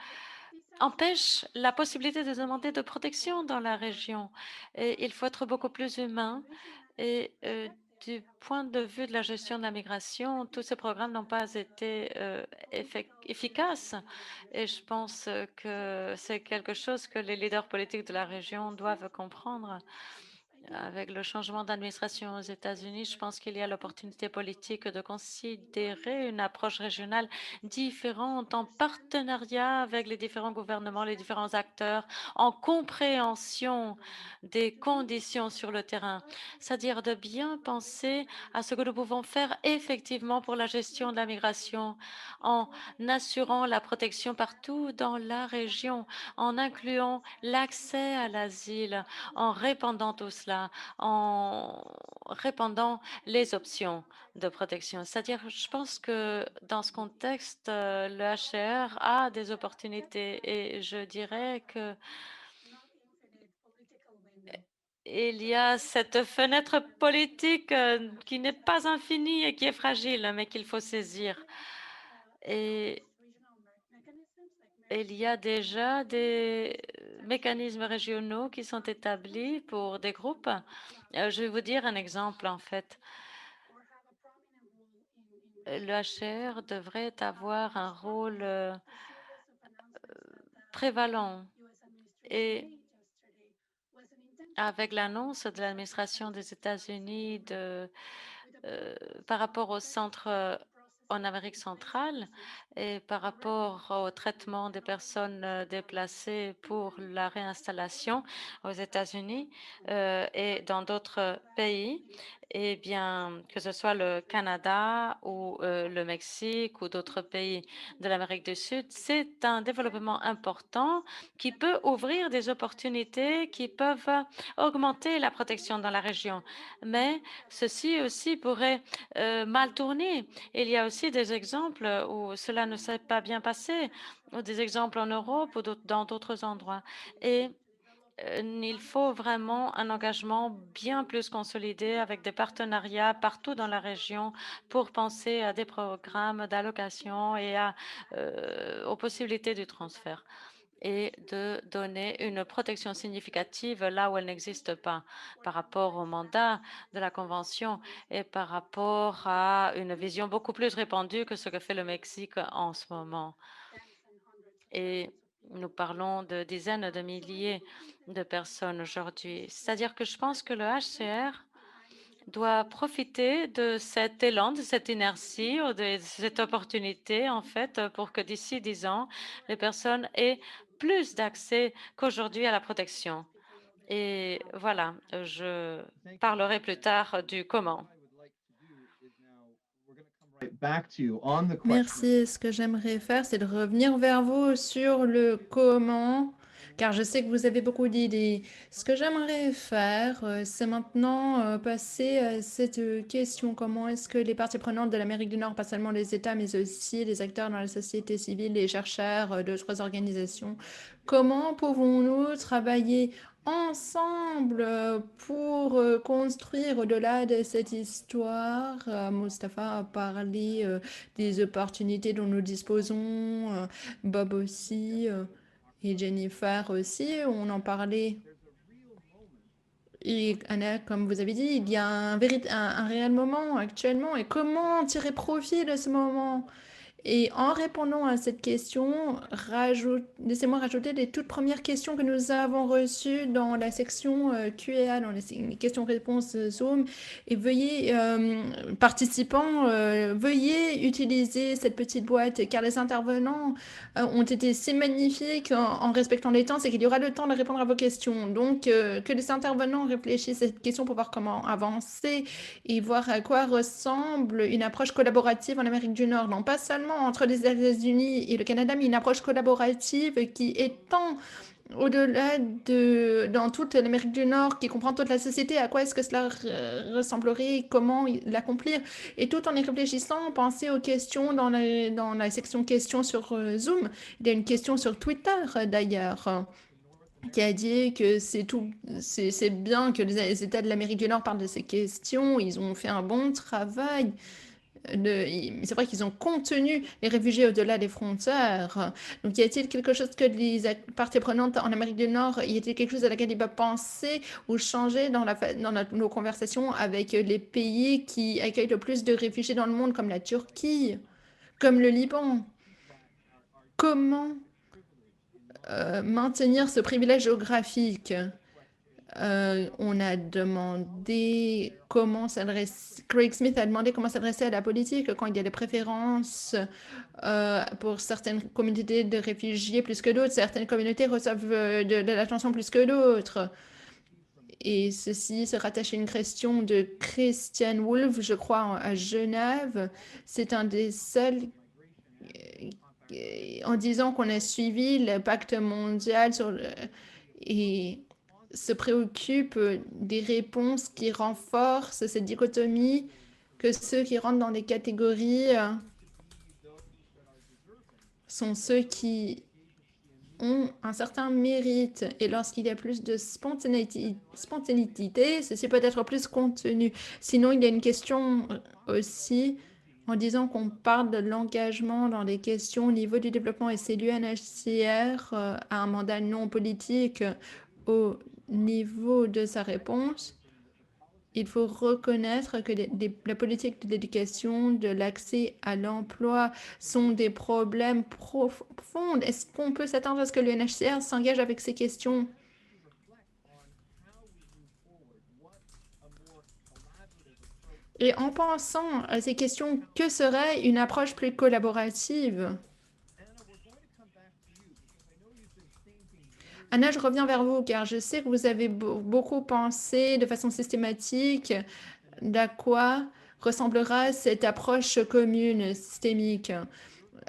empêche la possibilité de demander de protection dans la région. Et il faut être beaucoup plus humain. Et du point de vue de la gestion de la migration, tous ces programmes n'ont pas été efficaces. Et je pense que c'est quelque chose que les leaders politiques de la région doivent comprendre. Avec le changement d'administration aux États-Unis, je pense qu'il y a l'opportunité politique de considérer une approche régionale différente en partenariat avec les différents gouvernements, les différents acteurs, en compréhension des conditions sur le terrain, c'est-à-dire de bien penser à ce que nous pouvons faire effectivement pour la gestion de la migration en assurant la protection partout dans la région, en incluant l'accès à l'asile, en répandant tout cela, en répandant les options de protection. C'est-à-dire, je pense que dans ce contexte, le HCR a des opportunités et je dirais que il y a cette fenêtre politique qui n'est pas infinie et qui est fragile, mais qu'il faut saisir. Et il y a déjà des mécanismes régionaux qui sont établis pour des groupes. Je vais vous dire un exemple, en fait. Le HCR devrait avoir un rôle prévalent. Et avec l'annonce de l'administration des États-Unis par rapport au centre en Amérique centrale et par rapport au traitement des personnes déplacées pour la réinstallation aux États-Unis et dans d'autres pays, eh bien, que ce soit le Canada ou le Mexique ou d'autres pays de l'Amérique du Sud, c'est un développement important qui peut ouvrir des opportunités qui peuvent augmenter la protection dans la région. Mais ceci aussi pourrait mal tourner. Il y a aussi des exemples où cela ne s'est pas bien passé, ou des exemples en Europe ou dans d'autres endroits. Et il faut vraiment un engagement bien plus consolidé avec des partenariats partout dans la région pour penser à des programmes d'allocation et aux possibilités du transfert et de donner une protection significative là où elle n'existe pas par rapport au mandat de la Convention et par rapport à une vision beaucoup plus répandue que ce que fait le Mexique en ce moment. Et nous parlons de dizaines de milliers de personnes aujourd'hui. C'est-à-dire que je pense que le HCR doit profiter de cet élan, de cette inertie ou de cette opportunité, en fait, pour que d'ici 10 ans, les personnes aient plus d'accès qu'aujourd'hui à la protection. Et voilà, je parlerai plus tard du comment. Merci. Ce que j'aimerais faire, c'est de revenir vers vous sur le comment, car je sais que vous avez beaucoup d'idées. Ce que j'aimerais faire, c'est maintenant passer à cette question. Comment est-ce que les parties prenantes de l'Amérique du Nord, pas seulement les États, mais aussi les acteurs dans la société civile, les chercheurs d'autres organisations, comment pouvons-nous travailler ensemble pour construire au-delà de cette histoire? Mustapha a parlé des opportunités dont nous disposons, Bob aussi, et Jennifer aussi, on en parlait. Et Anna, comme vous avez dit, il y a un réel moment actuellement. Et comment tirer profit de ce moment? Et en répondant à cette question, laissez-moi rajouter les toutes premières questions que nous avons reçues dans la section Q&A, dans les questions-réponses Zoom. Et veuillez, participants, veuillez utiliser cette petite boîte, car les intervenants ont été si magnifiques en respectant les temps, c'est qu'il y aura le temps de répondre à vos questions. Donc, que les intervenants réfléchissent à cette question pour voir comment avancer et voir à quoi ressemble une approche collaborative en Amérique du Nord. Non pas seulement entre les États-Unis et le Canada, mais une approche collaborative qui étend au-delà dans toute l'Amérique du Nord, qui comprend toute la société, à quoi est-ce que cela ressemblerait, comment l'accomplir. Et tout en y réfléchissant, pensez aux questions dans la section questions sur Zoom. Il y a une question sur Twitter d'ailleurs, qui a dit que c'est bien que les États de l'Amérique du Nord parlent de ces questions. Ils ont fait un bon travail. C'est vrai qu'ils ont contenu les réfugiés au-delà des frontières. Donc, y a-t-il quelque chose que les parties prenantes en Amérique du Nord, y a-t-il quelque chose à laquelle ils peuvent penser ou changer dans nos conversations avec les pays qui accueillent le plus de réfugiés dans le monde, comme la Turquie, comme le Liban? Comment maintenir ce privilège géographique? On a demandé comment s'adresser. Craig Smith a demandé comment s'adresser à la politique quand il y a des préférences pour certaines communautés de réfugiés plus que d'autres. Certaines communautés reçoivent de l'attention plus que d'autres. Et ceci se rattache à une question de Christian Wolff, je crois, à Genève. C'est un des seuls en disant qu'on a suivi le pacte mondial et se préoccupe des réponses qui renforcent cette dichotomie que ceux qui rentrent dans des catégories sont ceux qui ont un certain mérite. Et lorsqu'il y a plus de spontanéité, ceci peut être plus contenu. Sinon, il y a une question aussi en disant qu'on parle de l'engagement dans les questions au niveau du développement et c'est l'UNHCR a un mandat non politique au niveau de sa réponse. Il faut reconnaître que la politique de l'éducation, de l'accès à l'emploi sont des problèmes profonds. Est-ce qu'on peut s'attendre à ce que l'UNHCR s'engage avec ces questions? Et en pensant à ces questions, que serait une approche plus collaborative? Anna, je reviens vers vous car je sais que vous avez beaucoup pensé de façon systématique d'à quoi ressemblera cette approche commune, systémique.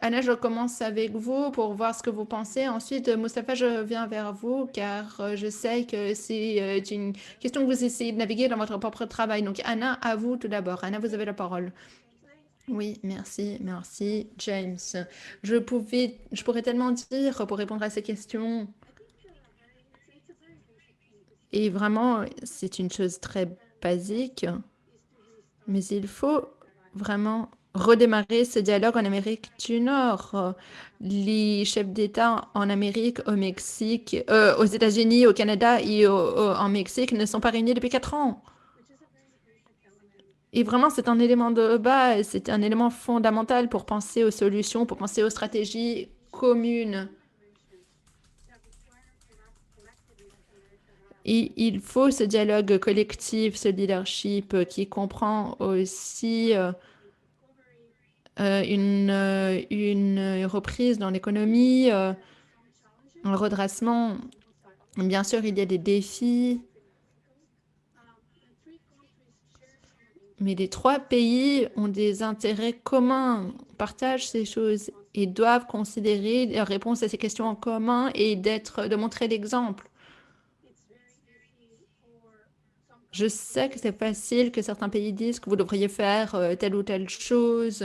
Anna, je commence avec vous pour voir ce que vous pensez. Ensuite, Mustapha, je reviens vers vous car je sais que c'est une question que vous essayez de naviguer dans votre propre travail. Donc, Anna, à vous tout d'abord. Anna, vous avez la parole. Oui, merci, James. Je pourrais tellement dire pour répondre à ces questions. Et vraiment, c'est une chose très basique, mais il faut vraiment redémarrer ce dialogue en Amérique du Nord. Les chefs d'État en Amérique, au Mexique, aux États-Unis, au Canada et en Mexique ne sont pas réunis depuis 4 ans. Et vraiment, c'est un élément de base, c'est un élément fondamental pour penser aux solutions, pour penser aux stratégies communes. Et il faut ce dialogue collectif, ce leadership qui comprend aussi une reprise dans l'économie, un redressement. Bien sûr, il y a des défis, mais les 3 pays ont des intérêts communs, partagent ces choses et doivent considérer leur réponse à ces questions en commun et de montrer l'exemple. Je sais que c'est facile que certains pays disent que vous devriez faire telle ou telle chose.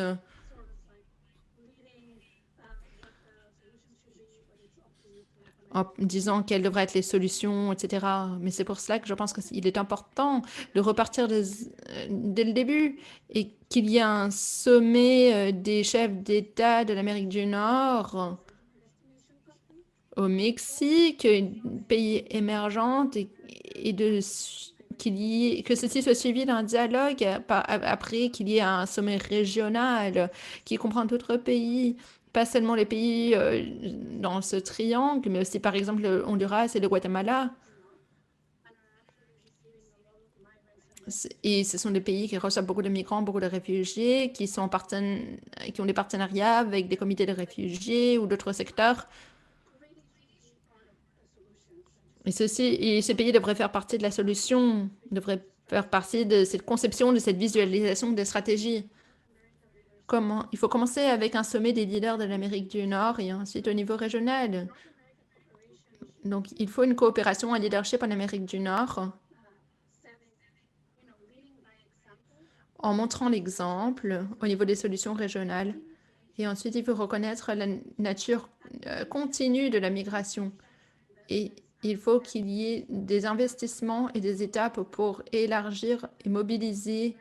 En disant quelles devraient être les solutions, etc. Mais c'est pour cela que je pense qu'il est important de repartir dès le début et qu'il y ait un sommet des chefs d'État de l'Amérique du Nord au Mexique, un pays émergent qui que ceci soit suivi d'un dialogue après qu'il y ait un sommet régional qui comprend d'autres pays, pas seulement les pays dans ce triangle, mais aussi par exemple le Honduras et le Guatemala. Et ce sont des pays qui reçoivent beaucoup de migrants, beaucoup de réfugiés, qui ont des partenariats avec des comités de réfugiés ou d'autres secteurs. Et ces pays devraient faire partie de la solution, devraient faire partie de cette conception, de cette visualisation des stratégies. Il faut commencer avec un sommet des leaders de l'Amérique du Nord et ensuite au niveau régional. Donc, il faut une coopération, un leadership en Amérique du Nord en montrant l'exemple au niveau des solutions régionales. Et ensuite, il faut reconnaître la nature continue de la migration. Et il faut qu'il y ait des investissements et des étapes pour élargir et mobiliser,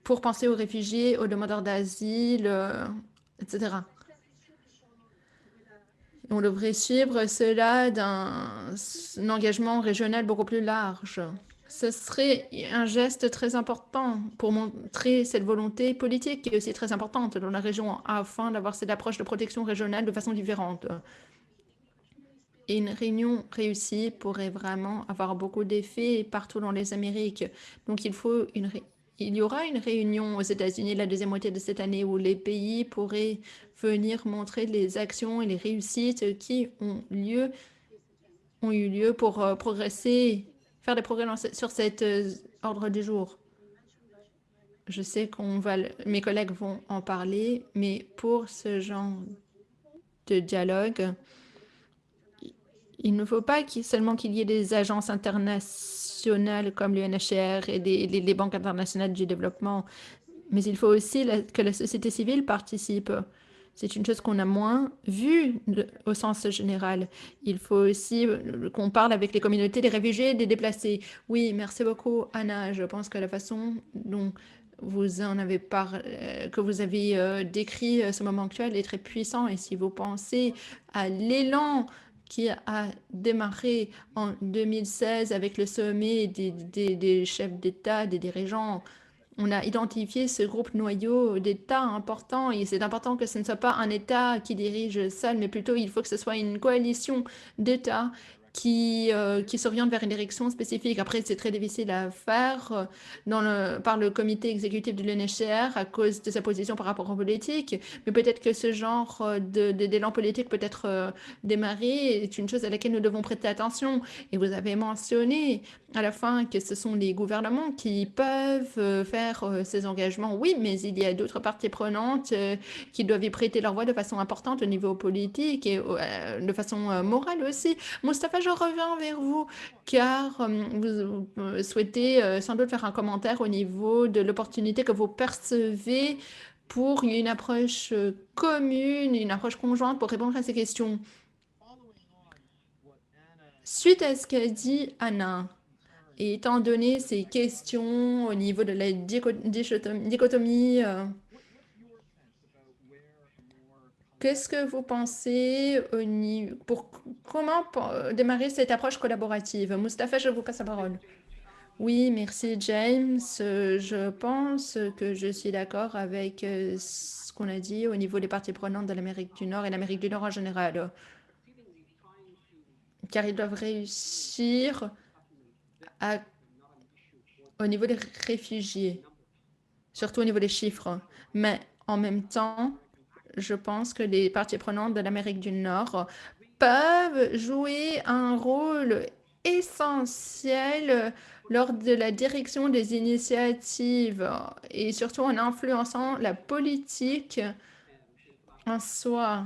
pour penser aux réfugiés, aux demandeurs d'asile, etc. Et on devrait suivre cela d'un engagement régional beaucoup plus large. Ce serait un geste très important pour montrer cette volonté politique qui est aussi très importante dans la région afin d'avoir cette approche de protection régionale de façon différente. Et une réunion réussie pourrait vraiment avoir beaucoup d'effets partout dans les Amériques. Donc, il y aura une réunion aux États-Unis la deuxième moitié de cette année où les pays pourraient venir montrer les actions et les réussites qui ont eu lieu pour progresser, faire des progrès sur cet ordre du jour. Je sais mes collègues vont en parler, mais pour ce genre de dialogue, il ne faut pas seulement qu'il y ait des agences internationales comme l'UNHCR et les banques internationales du développement, mais il faut aussi que la société civile participe. C'est une chose qu'on a moins vue au sens général. Il faut aussi qu'on parle avec les communautés des réfugiés et des déplacés. Oui, merci beaucoup, Anna. Je pense que la façon dont vous en avez que vous avez décrit ce moment actuel est très puissant. Et si vous pensez à l'élan qui a démarré en 2016 avec le sommet des chefs d'État, des dirigeants. On a identifié ce groupe noyau d'États importants et c'est important que ce ne soit pas un État qui dirige seul, mais plutôt il faut que ce soit une coalition d'États qui s'oriente vers une direction spécifique. Après, c'est très difficile à faire par le comité exécutif de l'UNHCR à cause de sa position par rapport aux politiques, mais peut-être que ce genre d'élan politique peut être démarré est une chose à laquelle nous devons prêter attention. Et vous avez mentionné à la fin que ce sont les gouvernements qui peuvent faire ces engagements. Oui, mais il y a d'autres parties prenantes qui doivent y prêter leur voix de façon importante au niveau politique et de façon morale aussi. Moustapha, je reviens vers vous car vous souhaitez sans doute faire un commentaire au niveau de l'opportunité que vous percevez pour une approche commune, une approche conjointe pour répondre à ces questions. Suite à ce qu'a dit Anna, et étant donné ces questions au niveau de la dichotomie, qu'est-ce que vous pensez comment démarrer cette approche collaborative? Moustapha, je vous passe la parole. Oui, merci James. Je pense que je suis d'accord avec ce qu'on a dit au niveau des parties prenantes de l'Amérique du Nord et l'Amérique du Nord en général. Car ils doivent réussir au niveau des réfugiés, surtout au niveau des chiffres. Mais en même temps, je pense que les parties prenantes de l'Amérique du Nord peuvent jouer un rôle essentiel lors de la direction des initiatives et surtout en influençant la politique en soi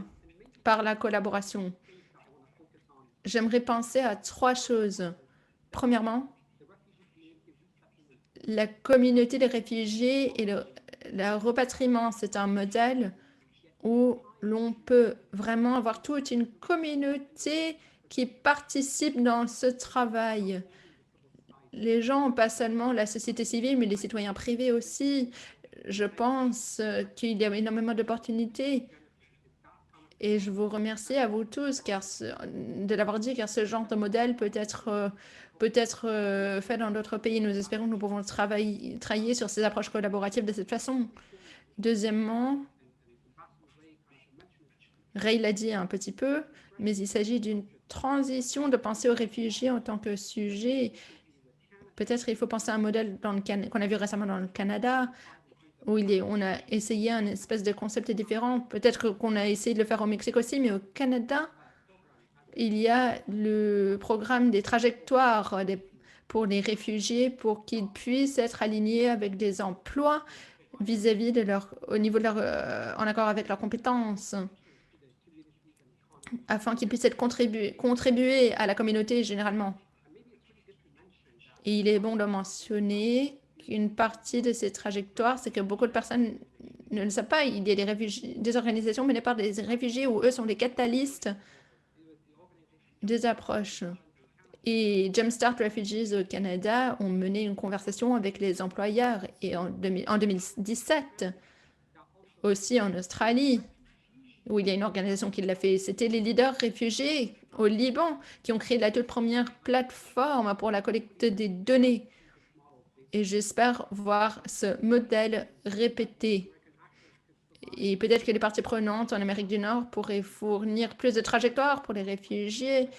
par la collaboration. J'aimerais penser à 3 choses. Premièrement, la communauté des réfugiés et le repatriement, c'est un modèle où l'on peut vraiment avoir toute une communauté qui participe dans ce travail. Les gens, pas seulement la société civile, mais les citoyens privés aussi. Je pense qu'il y a énormément d'opportunités Et je vous remercie à vous tous de l'avoir dit, car ce genre de modèle peut être fait dans d'autres pays. Nous espérons que nous pouvons travailler sur ces approches collaboratives de cette façon. Deuxièmement, Ray l'a dit un petit peu, mais il s'agit d'une transition de penser aux réfugiés en tant que sujet. Peut-être il faut penser à un modèle qu'on a vu récemment dans le Canada, où on a essayé un espèce de concept différent. Peut-être qu'on a essayé de le faire au Mexique aussi, mais au Canada, il y a le programme des trajectoires pour les réfugiés pour qu'ils puissent être alignés avec des emplois vis-à-vis de au niveau de en accord avec leurs compétences, afin qu'ils puissent contribuer à la communauté généralement. Et il est bon de mentionner qu'une partie de ces trajectoires, c'est que beaucoup de personnes ne le savent pas. Il y a des organisations menées par des réfugiés où eux sont les catalystes des approches. Et Jumpstart Refugees au Canada ont mené une conversation avec les employeurs. Et en 2017, aussi en Australie, où il y a une organisation qui l'a fait, c'était les leaders réfugiés au Liban qui ont créé la toute première plateforme pour la collecte des données. Et j'espère voir ce modèle répété. Et peut-être que les parties prenantes en Amérique du Nord pourraient fournir plus de trajectoires pour les réfugiés.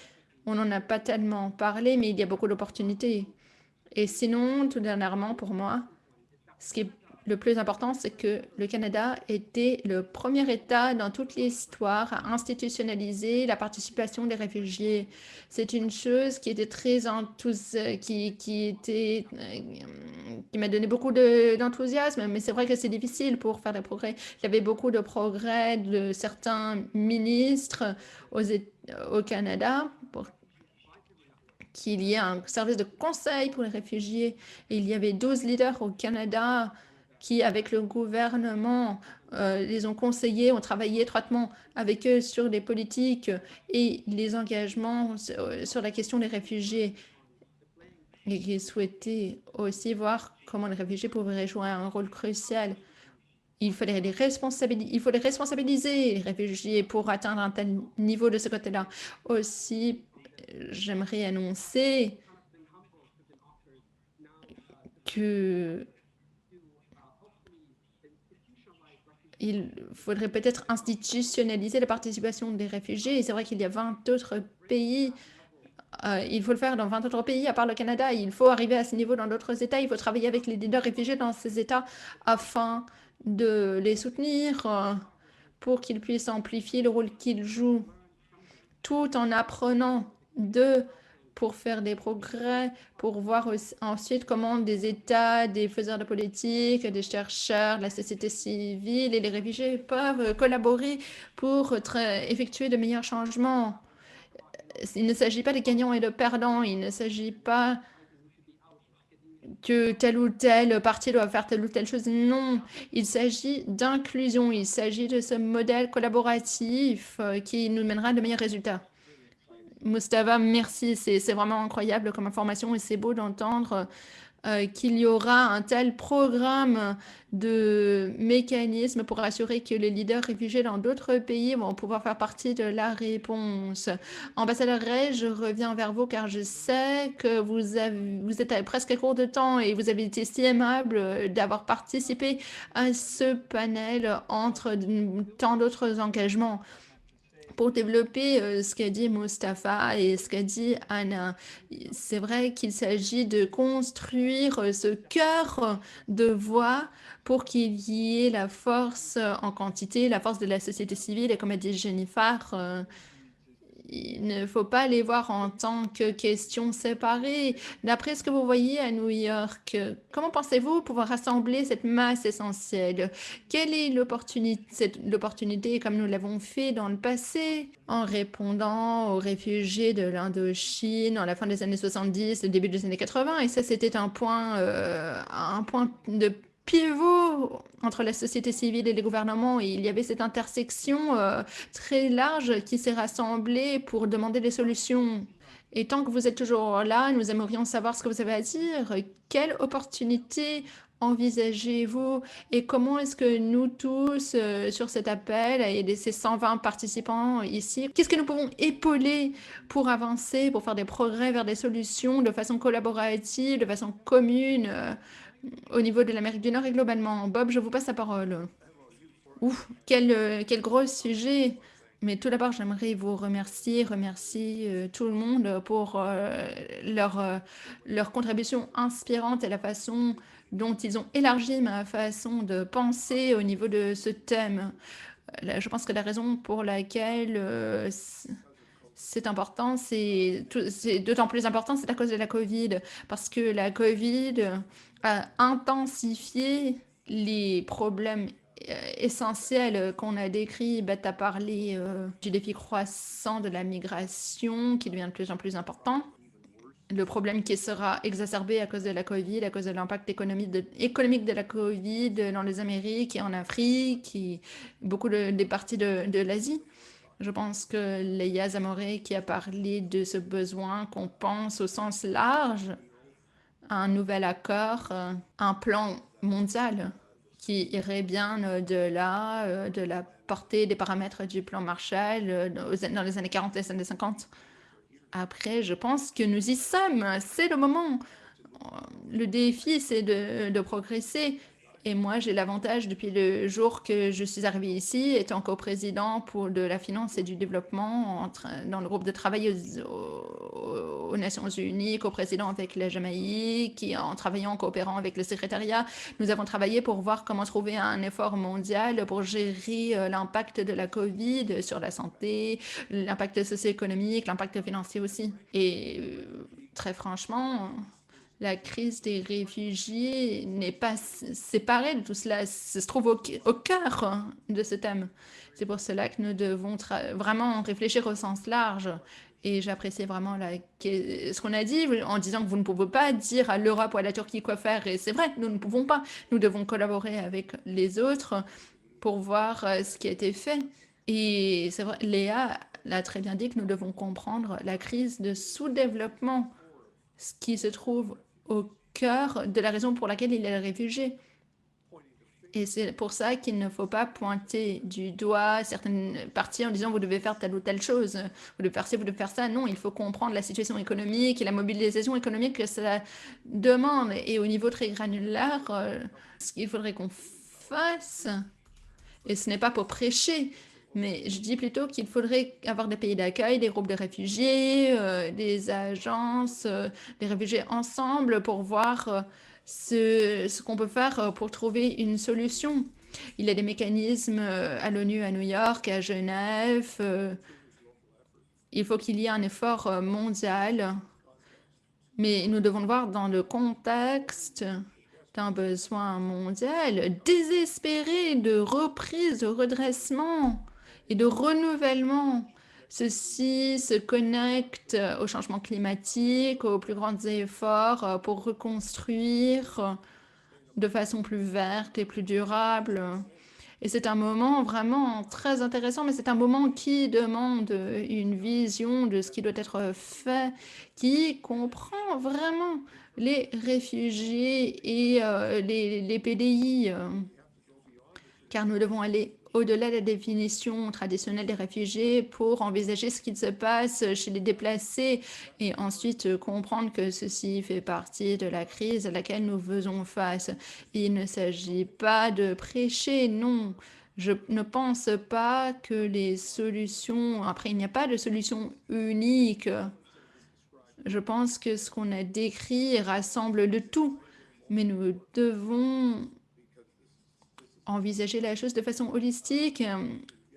On n'en a pas tellement parlé, mais il y a beaucoup d'opportunités. Et sinon, tout dernièrement, pour moi, ce qui est le plus important, c'est que le Canada était le premier État dans toute l'histoire à institutionnaliser la participation des réfugiés. C'est une chose qui était très qui m'a donné beaucoup d'enthousiasme, mais c'est vrai que c'est difficile pour faire des progrès. Il y avait beaucoup de progrès de certains ministres au Canada pour qu'il y ait un service de conseil pour les réfugiés. Et il y avait 12 leaders au Canada qui, avec le gouvernement, les ont conseillés, ont travaillé étroitement avec eux sur les politiques et les engagements sur la question des réfugiés. Et qui souhaitaient aussi voir comment les réfugiés pouvaient jouer un rôle crucial. Il faut les responsabiliser, les réfugiés, pour atteindre un tel niveau de ce côté-là. Aussi, j'aimerais annoncer que il faudrait peut-être institutionnaliser la participation des réfugiés. Et c'est vrai qu'il y a 20 autres pays. Il faut le faire dans 20 autres pays, à part le Canada. Il faut arriver à ce niveau dans d'autres États. Il faut travailler avec les leaders réfugiés dans ces États afin de les soutenir pour qu'ils puissent amplifier le rôle qu'ils jouent, tout en apprenant pour faire des progrès, pour voir ensuite comment des États, des faiseurs de politique, des chercheurs, la société civile et les réfugiés peuvent collaborer pour effectuer de meilleurs changements. Il ne s'agit pas de gagnants et de perdants, il ne s'agit pas que tel ou tel parti doit faire telle ou telle chose. Non, il s'agit d'inclusion, il s'agit de ce modèle collaboratif qui nous mènera à de meilleurs résultats. Mustapha, merci. C'est vraiment incroyable comme information et c'est beau d'entendre qu'il y aura un tel programme de mécanismes pour assurer que les leaders réfugiés dans d'autres pays vont pouvoir faire partie de la réponse. Ambassadeur Ray, je reviens vers vous car je sais que vous êtes à presque court de temps et vous avez été si aimable d'avoir participé à ce panel entre tant d'autres engagements. Pour développer ce qu'a dit Mustapha et ce qu'a dit Anna, c'est vrai qu'il s'agit de construire ce cœur de voix pour qu'il y ait la force en quantité, la force de la société civile. Et comme a dit Jennifer, il ne faut pas les voir en tant que questions séparées. D'après ce que vous voyez à New York, comment pensez-vous pouvoir rassembler cette masse essentielle? Quelle est l'opportunité, comme nous l'avons fait dans le passé, en répondant aux réfugiés de l'Indochine en la fin des années 70, le début des années 80? Et ça, c'était un point de pivot entre la société civile et les gouvernements. Et il y avait cette intersection très large qui s'est rassemblée pour demander des solutions. Et tant que vous êtes toujours là, nous aimerions savoir ce que vous avez à dire. Quelle opportunité envisagez-vous et comment est-ce que nous tous, sur cet appel et ces 120 participants ici, qu'est-ce que nous pouvons épauler pour avancer, pour faire des progrès vers des solutions de façon collaborative, de façon commune, au niveau de l'Amérique du Nord et globalement? Bob, je vous passe la parole. Ouf, quel gros sujet! Mais tout d'abord, j'aimerais vous remercier tout le monde pour leur contribution inspirante et la façon dont ils ont élargi ma façon de penser au niveau de ce thème. Je pense que la raison pour laquelle c'est important, c'est d'autant plus important, c'est à cause de la COVID, parce que la COVID a intensifié les problèmes essentiels qu'on a décrits. Tu as parlé du défi croissant de la migration qui devient de plus en plus important. Le problème qui sera exacerbé à cause de la COVID, à cause de l'impact économique de la COVID dans les Amériques et en Afrique, et beaucoup des parties de l'Asie. Je pense que Leia Zamoré qui a parlé de ce besoin qu'on pense au sens large, un nouvel accord, un plan mondial qui irait bien au-delà de la portée des paramètres du plan Marshall dans les années 40 et les années 50. Après, je pense que nous y sommes. C'est le moment. Le défi, c'est de progresser. Et moi, j'ai l'avantage depuis le jour que je suis arrivée ici, étant coprésident de la finance et du développement dans le groupe de travail aux Nations Unies, coprésident avec la Jamaïque, en travaillant, en coopérant avec le secrétariat. Nous avons travaillé pour voir comment trouver un effort mondial pour gérer l'impact de la COVID sur la santé, l'impact socio-économique, l'impact financier aussi. Et très franchement, la crise des réfugiés n'est pas séparée de tout cela. Ça se trouve au cœur de ce thème. C'est pour cela que nous devons vraiment réfléchir au sens large. Et j'apprécie vraiment ce qu'on a dit en disant que vous ne pouvez pas dire à l'Europe ou à la Turquie quoi faire. Et c'est vrai, nous ne pouvons pas. Nous devons collaborer avec les autres pour voir ce qui a été fait. Et c'est vrai, Léa l'a très bien dit que nous devons comprendre la crise de sous-développement, ce qui se trouve au cœur de la raison pour laquelle il est réfugié. Et c'est pour ça qu'il ne faut pas pointer du doigt certaines parties en disant vous devez faire telle ou telle chose, vous devez faire ci, vous devez faire ça. Non, il faut comprendre la situation économique et la mobilisation économique que cela demande. Et au niveau très granulaire, ce qu'il faudrait qu'on fasse, et ce n'est pas pour prêcher, mais je dis plutôt qu'il faudrait avoir des pays d'accueil, des groupes de réfugiés, des agences, des réfugiés ensemble pour voir ce qu'on peut faire pour trouver une solution. Il y a des mécanismes à l'ONU, à New York, à Genève. Il faut qu'il y ait un effort mondial, mais nous devons le voir dans le contexte d'un besoin mondial désespéré de reprise, de redressement et de renouvellement. Ceci se connecte au changement climatique, aux plus grands efforts pour reconstruire de façon plus verte et plus durable. Et c'est un moment vraiment très intéressant, mais c'est un moment qui demande une vision de ce qui doit être fait, qui comprend vraiment les réfugiés et les PDI, car nous devons aller au-delà de la définition traditionnelle des réfugiés pour envisager ce qui se passe chez les déplacés et ensuite comprendre que ceci fait partie de la crise à laquelle nous faisons face. Il ne s'agit pas de prêcher, non. Je ne pense pas que les solutions... Après, il n'y a pas de solution unique. Je pense que ce qu'on a décrit rassemble le tout, mais nous devons envisager la chose de façon holistique.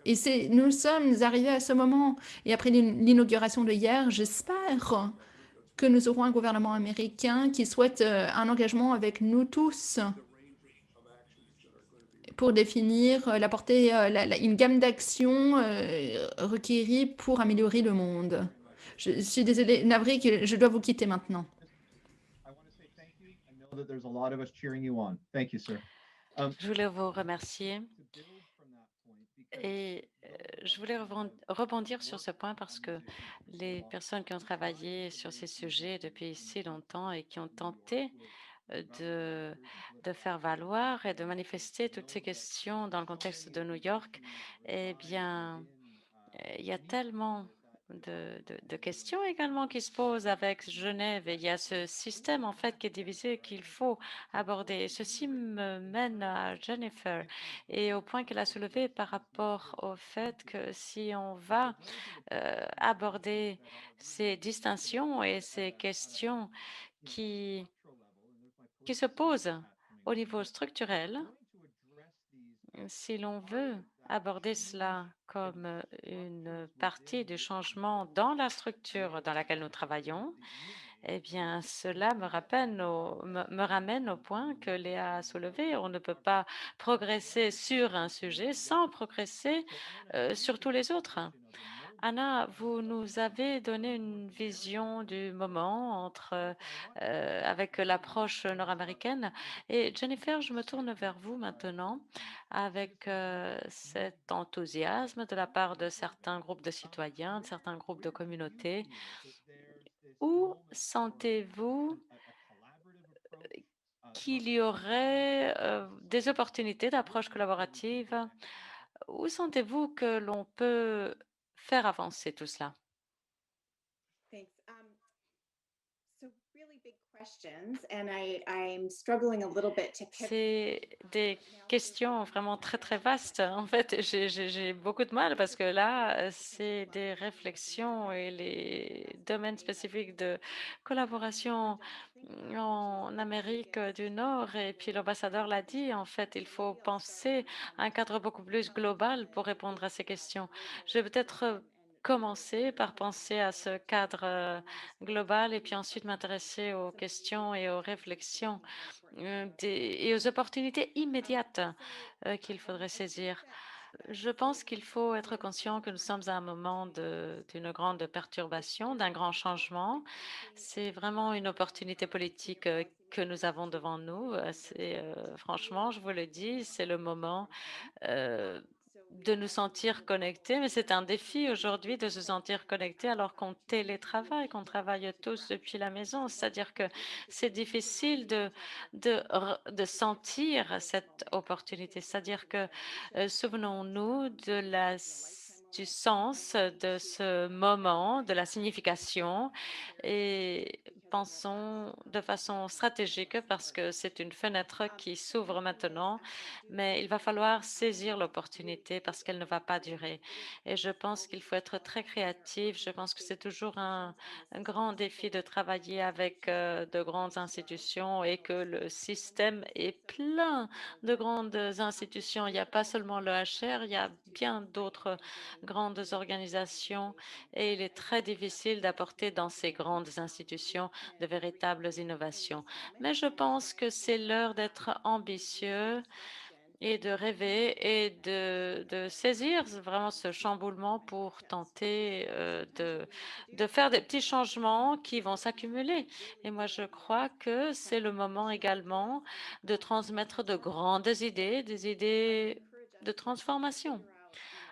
Et nous sommes arrivés à ce moment. Et après l'inauguration de hier, j'espère que nous aurons un gouvernement américain qui souhaite un engagement avec nous tous pour définir la portée, une gamme d'actions requéries pour améliorer le monde. Je suis désolée, navrée, que je dois vous quitter maintenant. I want to say thank you. I know that there's a lot of us cheering you on. Thank you, sir. Je voulais vous remercier To build from that point, because et je voulais rebondir sur ce point parce que les personnes qui ont travaillé sur ces sujets depuis si longtemps et qui ont tenté de faire valoir et de manifester toutes ces questions dans le contexte de New York, eh bien, il y a tellement de questions également qui se posent avec Genève et il y a ce système en fait qui est divisé qu'il faut aborder. Et ceci me mène à Jennifer et au point qu'elle a soulevé par rapport au fait que si on va aborder ces distinctions et ces questions qui, qui se posent au niveau structurel, si l'on veut aborder cela comme une partie du changement dans la structure dans laquelle nous travaillons, eh bien, cela me ramène au point que Léa a soulevé. On ne peut pas progresser sur un sujet sans progresser sur tous les autres. Anna, vous nous avez donné une vision du moment avec l'approche nord-américaine. Et Jennifer, je me tourne vers vous maintenant avec cet enthousiasme de la part de certains groupes de citoyens, de certains groupes de communautés. Où sentez-vous qu'il y aurait des opportunités d'approche collaborative? Où sentez-vous que l'on peut faire avancer tout cela? Thanks. So really big questions, and I'm struggling a little bit to pick. C'est des questions vraiment très, très vastes. En fait, j'ai beaucoup de mal parce que là, c'est des réflexions et les domaines spécifiques de collaboration en Amérique du Nord. Et puis l'ambassadeur l'a dit, en fait, il faut penser à un cadre beaucoup plus global pour répondre à ces questions. Je vais peut-être commencer par penser à ce cadre global et puis ensuite m'intéresser aux questions et aux réflexions et aux opportunités immédiates qu'il faudrait saisir. Je pense qu'il faut être conscient que nous sommes à un moment d'une grande perturbation, d'un grand changement. C'est vraiment une opportunité politique que nous avons devant nous. Franchement, je vous le dis, c'est le moment de nous sentir connectés, mais c'est un défi aujourd'hui de se sentir connectés alors qu'on télétravaille, qu'on travaille tous depuis la maison. C'est-à-dire que c'est difficile de sentir cette opportunité. C'est-à-dire que souvenons-nous du sens de ce moment, de la signification et pensons de façon stratégique parce que c'est une fenêtre qui s'ouvre maintenant, mais il va falloir saisir l'opportunité parce qu'elle ne va pas durer. Et je pense qu'il faut être très créatif. Je pense que c'est toujours un grand défi de travailler avec de grandes institutions et que le système est plein de grandes institutions. Il n'y a pas seulement le HR, il y a bien d'autres grandes organisations et il est très difficile d'apporter dans ces grandes institutions de véritables innovations. Mais je pense que c'est l'heure d'être ambitieux et de rêver et de saisir vraiment ce chamboulement pour tenter de faire des petits changements qui vont s'accumuler. Et moi, je crois que c'est le moment également de transmettre de grandes idées, des idées de transformation.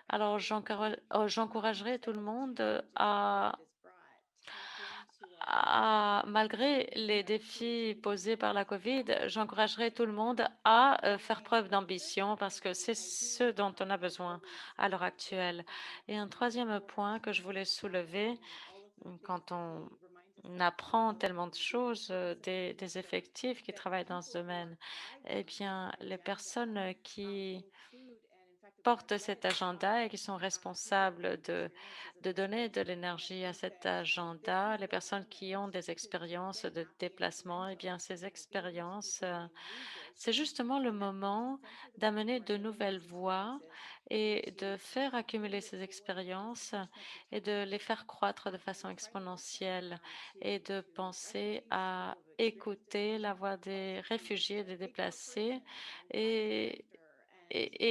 Alors, j'encouragerai tout le monde malgré les défis posés par la COVID, j'encouragerai tout le monde à faire preuve d'ambition parce que c'est ce dont on a besoin à l'heure actuelle. Et un troisième point que je voulais soulever, quand on apprend tellement de choses des effectifs qui travaillent dans ce domaine, eh bien, les personnes qui portent cet agenda et qui sont responsables de donner de l'énergie à cet agenda, les personnes qui ont des expériences de déplacement, eh bien, ces expériences, c'est justement le moment d'amener de nouvelles voies et de faire accumuler ces expériences et de les faire croître de façon exponentielle et de penser à écouter la voix des réfugiés, des déplacés et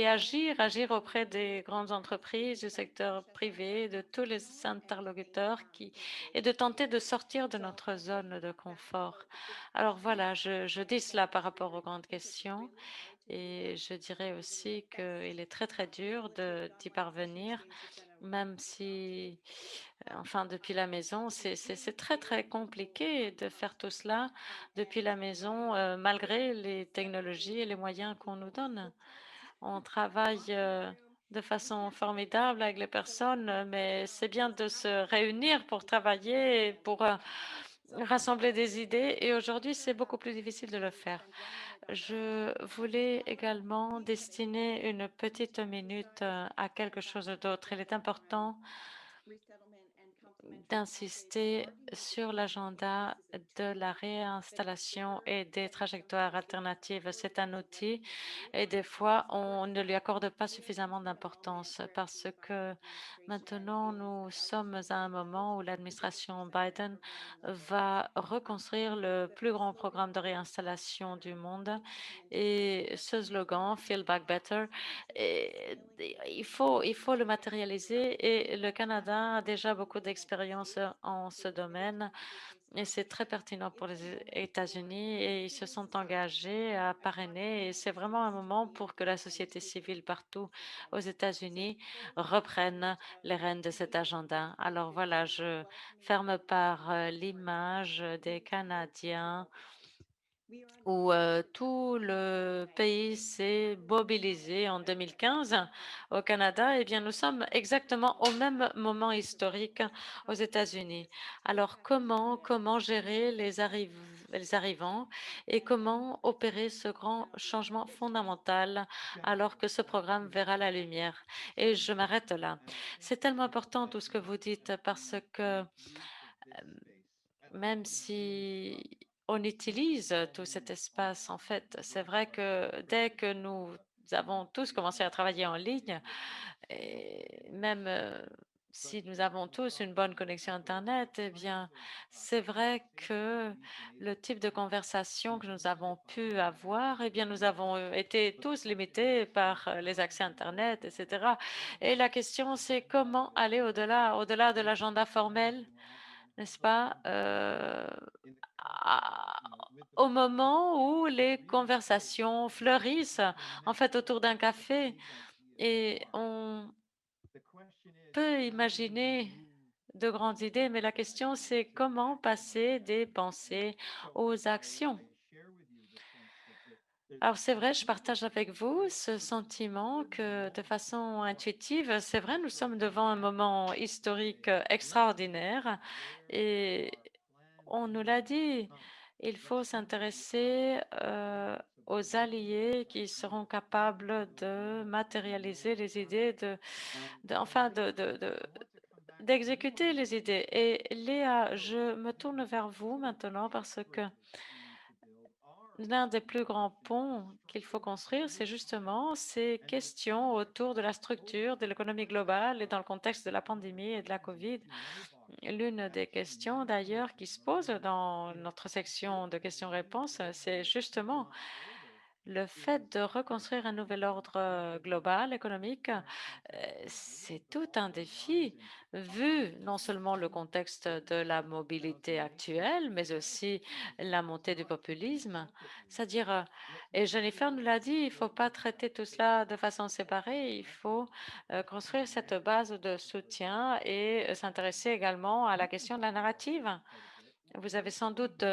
agir auprès des grandes entreprises, du secteur privé, de tous les interlocuteurs et de tenter de sortir de notre zone de confort. Alors voilà, je dis cela par rapport aux grandes questions et je dirais aussi qu'il est très, très dur d'y parvenir, même si enfin depuis la maison. C'est très, très compliqué de faire tout cela depuis la maison, malgré les technologies et les moyens qu'on nous donne. On travaille de façon formidable avec les personnes, mais c'est bien de se réunir pour travailler, et pour rassembler des idées. Et aujourd'hui, c'est beaucoup plus difficile de le faire. Je voulais également destiner une petite minute à quelque chose d'autre. Il est important d'insister sur l'agenda de la réinstallation et des trajectoires alternatives. C'est un outil et des fois, on ne lui accorde pas suffisamment d'importance parce que maintenant, nous sommes à un moment où l'administration Biden va reconstruire le plus grand programme de réinstallation du monde. Et ce slogan, Feel Back Better, et il faut le matérialiser et le Canada a déjà beaucoup d'expérience en ce domaine et c'est très pertinent pour les États-Unis et ils se sont engagés à parrainer et c'est vraiment un moment pour que la société civile partout aux États-Unis reprenne les rênes de cet agenda. Alors voilà, je ferme par l'image des Canadiens où tout le pays s'est mobilisé en 2015 au Canada, eh bien, nous sommes exactement au même moment historique aux États-Unis. Alors, comment gérer les arrivants et comment opérer ce grand changement fondamental alors que ce programme verra la lumière? Et je m'arrête là. C'est tellement important tout ce que vous dites parce que même si on utilise tout cet espace, en fait, c'est vrai que dès que nous avons tous commencé à travailler en ligne, et même si nous avons tous une bonne connexion Internet, eh bien, c'est vrai que le type de conversation que nous avons pu avoir, eh bien, nous avons été tous limités par les accès Internet, etc. Et la question, c'est comment aller au-delà de l'agenda formel, n'est-ce pas, au moment où les conversations fleurissent, en fait, autour d'un café et on peut imaginer de grandes idées, mais la question, c'est comment passer des pensées aux actions. Alors c'est vrai, je partage avec vous ce sentiment que de façon intuitive, c'est vrai, nous sommes devant un moment historique extraordinaire et on nous l'a dit, il faut s'intéresser aux alliés qui seront capables de matérialiser les idées, enfin d'exécuter les idées. Et Léa, je me tourne vers vous maintenant parce que l'un des plus grands ponts qu'il faut construire, c'est justement ces questions autour de la structure de l'économie globale et dans le contexte de la pandémie et de la COVID. L'une des questions d'ailleurs qui se pose dans notre section de questions-réponses, c'est justement le fait de reconstruire un nouvel ordre global économique. C'est tout un défi, vu non seulement le contexte de la mobilité actuelle, mais aussi la montée du populisme. C'est-à-dire, et Jennifer nous l'a dit, il ne faut pas traiter tout cela de façon séparée, il faut construire cette base de soutien et s'intéresser également à la question de la narrative. Vous avez sans doute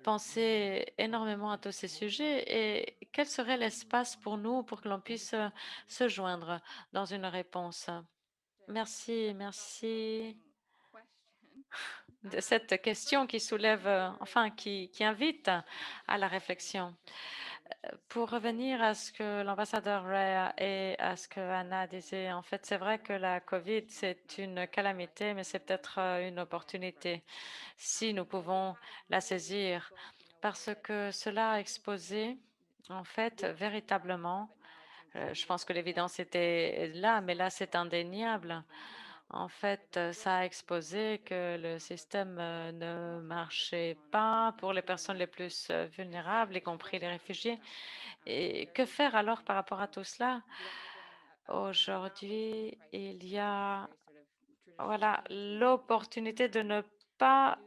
pensé énormément à tous ces sujets et quel serait l'espace pour nous pour que l'on puisse se joindre dans une réponse? Merci, merci de cette question qui soulève, enfin, qui invite à la réflexion. Pour revenir à ce que l'ambassadeur Ray et à ce que Anna disait, en fait, c'est vrai que la COVID, c'est une calamité, mais c'est peut-être une opportunité si nous pouvons la saisir, parce que cela a exposé, en fait, véritablement, je pense que l'évidence était là, mais là, c'est indéniable. En fait, ça a exposé que le système ne marchait pas pour les personnes les plus vulnérables, y compris les réfugiés. Et que faire alors par rapport à tout cela? Aujourd'hui, il y a voilà l'opportunité de ne pas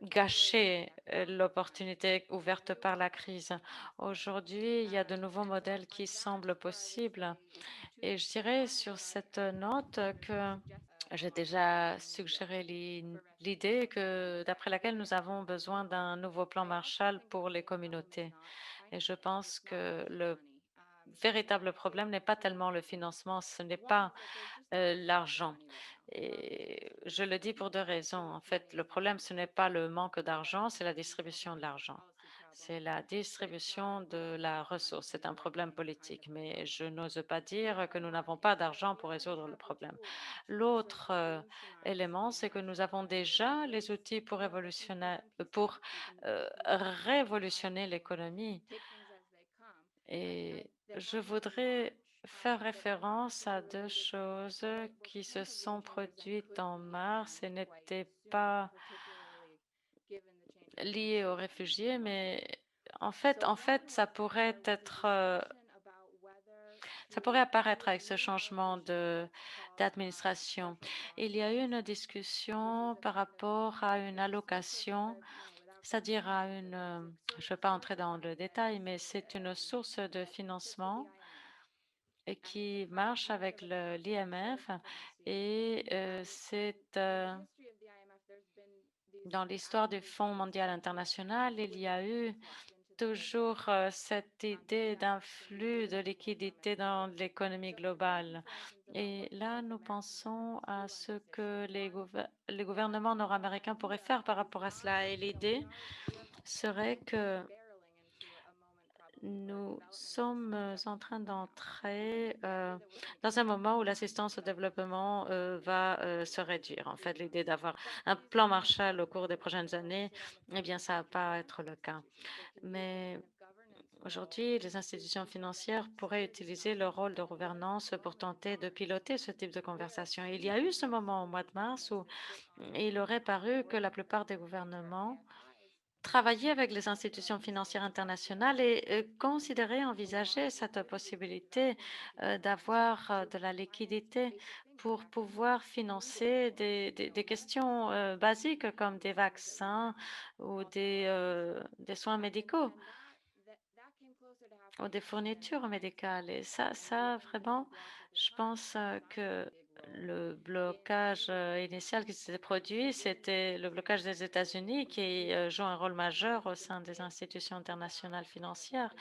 gâcher l'opportunité ouverte par la crise. Aujourd'hui, il y a de nouveaux modèles qui semblent possibles. Et je dirais sur cette note que J'ai déjà suggéré l'idée que d'après laquelle nous avons besoin d'un nouveau plan Marshall pour les communautés. Et je pense que le véritable problème n'est pas tellement le financement, ce n'est pas l'argent. Et je le dis pour deux raisons. En fait, le problème, ce n'est pas le manque d'argent, c'est la distribution de l'argent. C'est la distribution de la ressource. C'est un problème politique, mais je n'ose pas dire que nous n'avons pas d'argent pour résoudre le problème. L'autre élément, c'est que nous avons déjà les outils pour révolutionner l'économie. Et je voudrais faire référence à deux choses qui se sont produites en mars et n'étaient pas liées aux réfugiés, mais en fait, ça pourrait apparaître avec ce changement d'administration. Il y a eu une discussion par rapport à une allocation, c'est-à-dire je ne vais pas entrer dans le détail, mais c'est une source de financement et qui marche avec l'IMF et c'est dans l'histoire du Fonds mondial international, il y a eu toujours cette idée d'un flux de liquidités dans l'économie globale. Et là, nous pensons à ce que les gouvernements nord-américains pourraient faire par rapport à cela. Et l'idée serait que nous sommes en train d'entrer dans un moment où l'assistance au développement va se réduire. En fait, l'idée d'avoir un plan Marshall au cours des prochaines années, eh bien, ça va pas être le cas. Mais aujourd'hui, les institutions financières pourraient utiliser leur rôle de gouvernance pour tenter de piloter ce type de conversation. Il y a eu ce moment au mois de mars où il aurait paru que la plupart des gouvernements travailler avec les institutions financières internationales et considérer, envisager cette possibilité d'avoir de la liquidité pour pouvoir financer des questions basiques comme des vaccins ou des soins médicaux ou des fournitures médicales. Et ça vraiment, je pense que le blocage initial qui s'est produit, c'était le blocage des États-Unis qui joue un rôle majeur au sein des institutions internationales financières.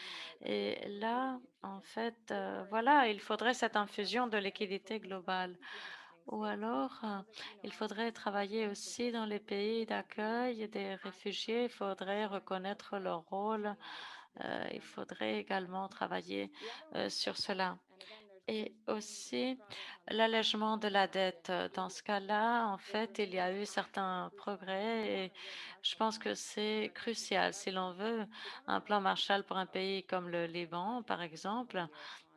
Et là, en fait, voilà, il faudrait cette infusion de liquidité globale. Ou alors, il faudrait travailler aussi dans les pays d'accueil des réfugiés. Il faudrait reconnaître leur rôle. Il faudrait également travailler sur cela. Et aussi l'allègement de la dette. Dans ce cas-là, en fait, il y a eu certains progrès et je pense que c'est crucial. Si l'on veut un plan Marshall pour un pays comme le Liban, par exemple,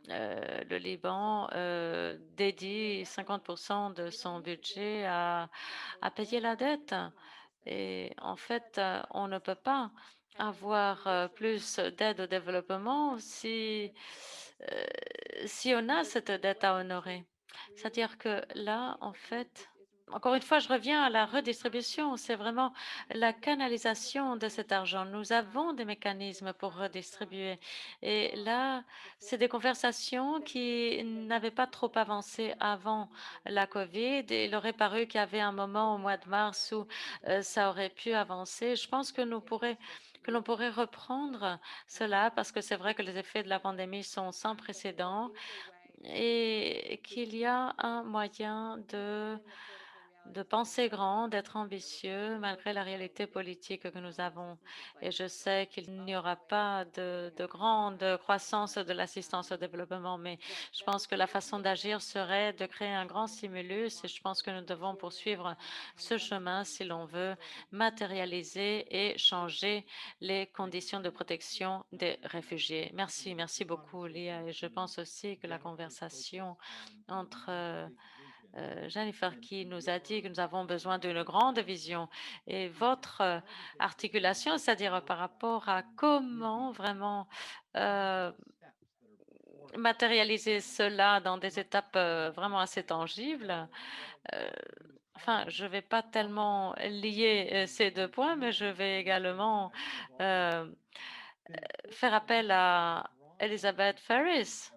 le Liban dédie 50% de son budget à payer la dette. Et en fait, on ne peut pas avoir plus d'aide au développement euh, si on a cette dette à honorer. C'est-à-dire que là, en fait, encore une fois, je reviens à la redistribution. C'est vraiment la canalisation de cet argent. Nous avons des mécanismes pour redistribuer. Et là, c'est des conversations qui n'avaient pas trop avancé avant la COVID. Et il aurait paru qu'il y avait un moment au mois de mars où ça aurait pu avancer. Je pense que l'on pourrait reprendre cela parce que c'est vrai que les effets de la pandémie sont sans précédent et qu'il y a un moyen de penser grand, d'être ambitieux malgré la réalité politique que nous avons. Et je sais qu'il n'y aura pas de grande croissance de l'assistance au développement, mais je pense que la façon d'agir serait de créer un grand stimulus et je pense que nous devons poursuivre ce chemin si l'on veut matérialiser et changer les conditions de protection des réfugiés. Merci, merci beaucoup, Lia. Et je pense aussi que la conversation entre Jennifer qui nous a dit que nous avons besoin d'une grande vision et votre articulation, c'est-à-dire par rapport à comment vraiment euh, matérialiser cela dans des étapes vraiment assez tangibles. euh, Enfin, je ne vais pas tellement lier ces deux points, mais je vais également euh, faire appel à Elizabeth Ferris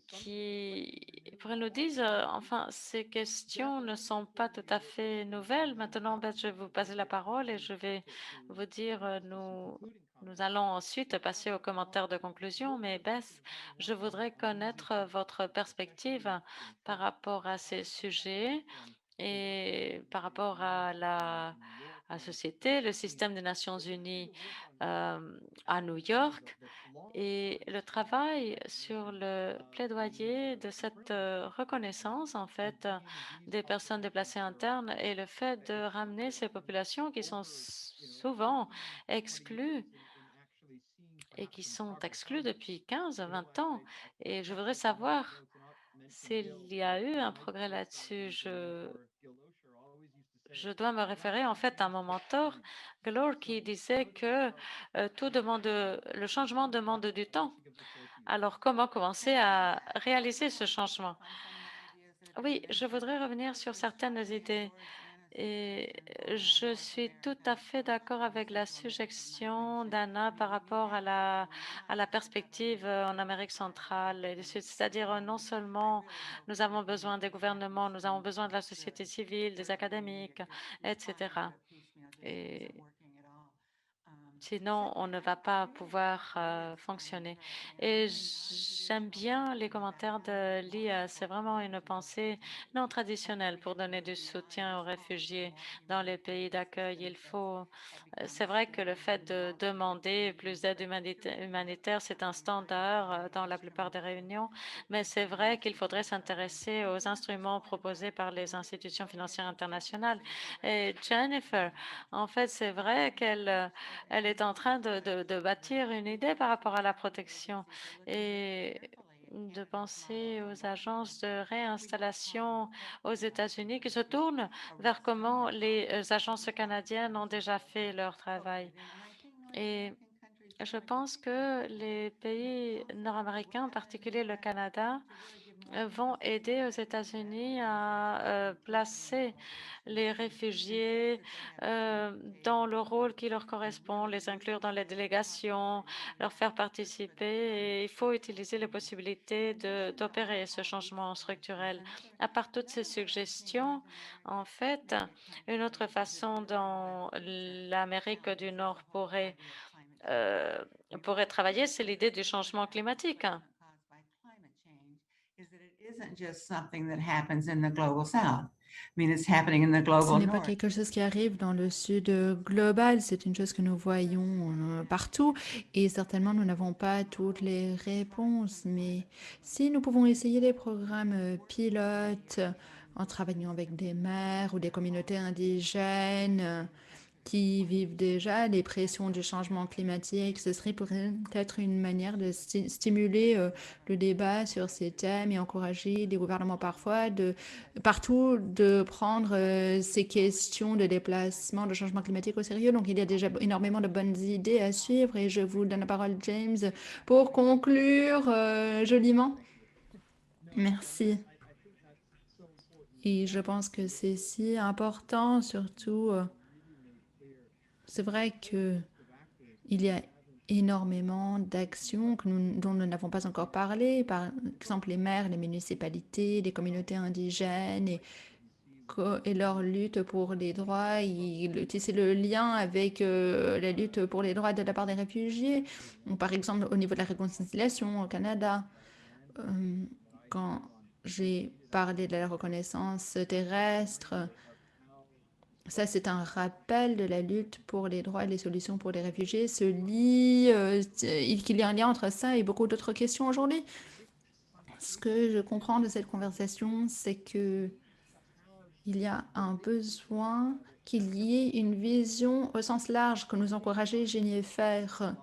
qui pour elles nous disent, enfin, ces questions ne sont pas tout à fait nouvelles. Maintenant, je vais vous passer la parole et je vais vous dire, nous allons ensuite passer aux commentaires de conclusion. Mais Beth, je voudrais connaître votre perspective par rapport à ces sujets et par rapport à la société, le système des Nations Unies à New York et le travail sur le plaidoyer de cette reconnaissance, en fait, des personnes déplacées internes et le fait de ramener ces populations qui sont souvent exclues et qui sont exclues depuis 15 à 20 ans. Et je voudrais savoir s'il y a eu un progrès là-dessus. Je dois me référer en fait à mon mentor, Glor, qui disait que le changement demande du temps. Alors, comment commencer à réaliser ce changement? Oui, je voudrais revenir sur certaines idées. Et je suis tout à fait d'accord avec la suggestion d'Anna par rapport à la perspective en Amérique centrale et du Sud. C'est-à-dire, non seulement nous avons besoin des gouvernements, nous avons besoin de la société civile, des académiques, etc. Et sinon, on ne va pas pouvoir fonctionner. Et j'aime bien les commentaires de Lia. C'est vraiment une pensée non traditionnelle pour donner du soutien aux réfugiés dans les pays d'accueil. C'est vrai que le fait de demander plus d'aide humanitaire, c'est un standard dans la plupart des réunions, mais c'est vrai qu'il faudrait s'intéresser aux instruments proposés par les institutions financières internationales. Et Jennifer, en fait, c'est vrai elle est en train de bâtir une idée par rapport à la protection et de penser aux agences de réinstallation aux États-Unis qui se tournent vers comment les agences canadiennes ont déjà fait leur travail. Et je pense que les pays nord-américains, en particulier le Canada, vont aider aux États-Unis à placer les réfugiés dans le rôle qui leur correspond, les inclure dans les délégations, leur faire participer. Et il faut utiliser les possibilités d'opérer ce changement structurel. À part toutes ces suggestions, en fait, une autre façon dont l'Amérique du Nord pourrait travailler, c'est l'idée du changement climatique. Ce n'est pas quelque chose qui arrive dans le sud global, c'est une chose que nous voyons partout et certainement nous n'avons pas toutes les réponses. Mais si nous pouvons essayer des programmes pilotes en travaillant avec des maires ou des communautés indigènes, qui vivent déjà les pressions du changement climatique. Ce serait peut-être une manière de stimuler le débat sur ces thèmes et encourager les gouvernements partout de prendre ces questions de déplacement, de changement climatique au sérieux. Donc, il y a déjà énormément de bonnes idées à suivre et je vous donne la parole, James, pour conclure joliment. Merci. Et je pense que c'est si important, surtout... C'est vrai qu'il y a énormément d'actions dont nous n'avons pas encore parlé, par exemple les maires, les municipalités, les communautés indigènes et leur lutte pour les droits. C'est le lien avec la lutte pour les droits de la part des réfugiés, ou par exemple au niveau de la réconciliation au Canada. Quand j'ai parlé de la reconnaissance terrestre, ça, c'est un rappel de la lutte pour les droits et les solutions pour les réfugiés. Qu'il y a un lien entre ça et beaucoup d'autres questions aujourd'hui. Ce que je comprends de cette conversation, c'est que il y a un besoin qu'il y ait une vision au sens large que nous encourageait Jennifer,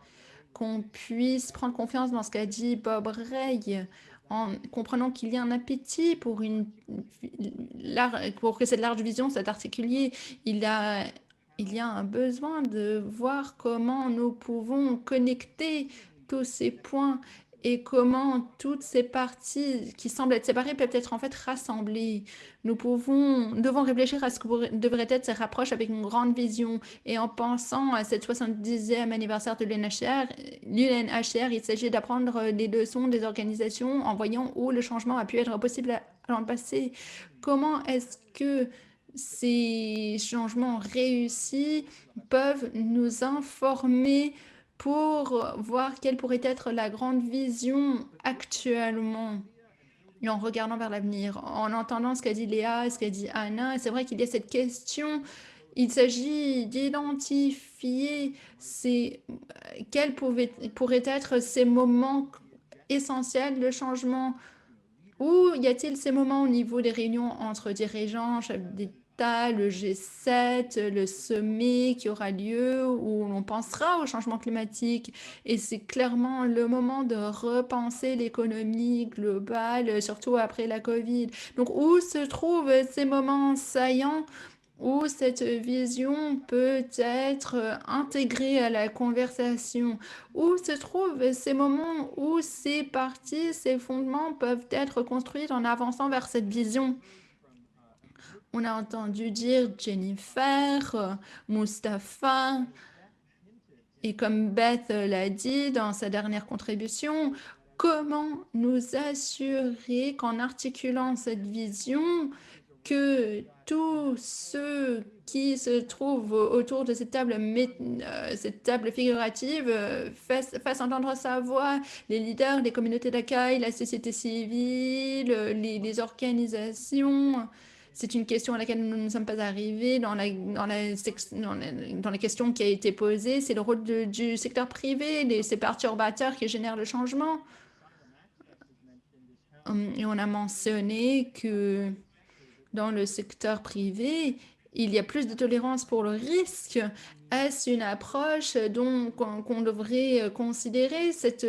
qu'on puisse prendre confiance dans ce qu'a dit Bob Ray, en comprenant qu'il y a un appétit pour que cette large vision soit articulée. Il y a un besoin de voir comment nous pouvons connecter tous ces points et comment toutes ces parties qui semblent être séparées peuvent être en fait rassemblées. Nous devons réfléchir à ce que devrait être ces rapproches avec une grande vision. Et en pensant à cette 70e anniversaire de l'UNHCR, il s'agit d'apprendre les leçons des organisations en voyant où le changement a pu être possible dans le passé. Comment est-ce que ces changements réussis peuvent nous informer pour voir quelle pourrait être la grande vision actuellement et en regardant vers l'avenir, en entendant ce qu'a dit Léa et ce qu'a dit Anna. Et c'est vrai qu'il y a cette question. Il s'agit d'identifier quels pourraient être ces moments essentiels de changement. Ou y a-t-il ces moments au niveau des réunions entre dirigeants, chefs d'État, le G7, le sommet qui aura lieu, où l'on pensera au changement climatique? Et c'est clairement le moment de repenser l'économie globale, surtout après la Covid. Donc, où se trouvent ces moments saillants où cette vision peut être intégrée à la conversation, où se trouvent ces moments où ces parties, ces fondements peuvent être construits en avançant vers cette vision. On a entendu dire Jennifer, Mustapha, et comme Beth l'a dit dans sa dernière contribution, comment nous assurer qu'en articulant cette vision, que tous ceux qui se trouvent autour de cette table figurative fassent entendre sa voix, les leaders, les communautés d'accueil, la société civile, les organisations. C'est une question à laquelle nous ne sommes pas arrivés dans la question qui a été posée. C'est le rôle du secteur privé, ces perturbateurs qui génèrent le changement. Et on a mentionné que dans le secteur privé, il y a plus de tolérance pour le risque. Est-ce une approche qu'on devrait considérer, cette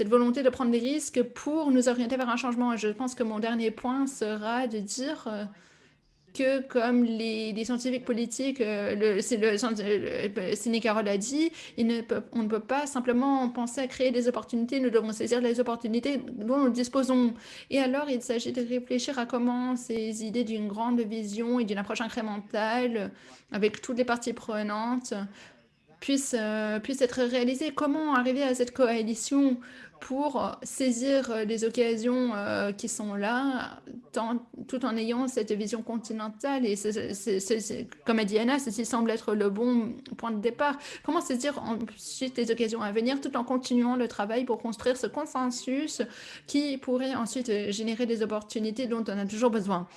volonté de prendre des risques pour nous orienter vers un changement? Je pense que mon dernier point sera de dire que, comme les scientifiques politiques, Sidney Carroll a dit, on ne peut pas simplement penser à créer des opportunités, nous devons saisir les opportunités dont nous disposons. Et alors, il s'agit de réfléchir à comment ces idées d'une grande vision et d'une approche incrémentale, avec toutes les parties prenantes, puissent être réalisées. Comment arriver à cette coalition pour saisir les occasions qui sont là, tout en ayant cette vision continentale. Et comme a dit Anna, ceci semble être le bon point de départ. Comment saisir ensuite les occasions à venir tout en continuant le travail pour construire ce consensus qui pourrait ensuite générer des opportunités dont on a toujours besoin.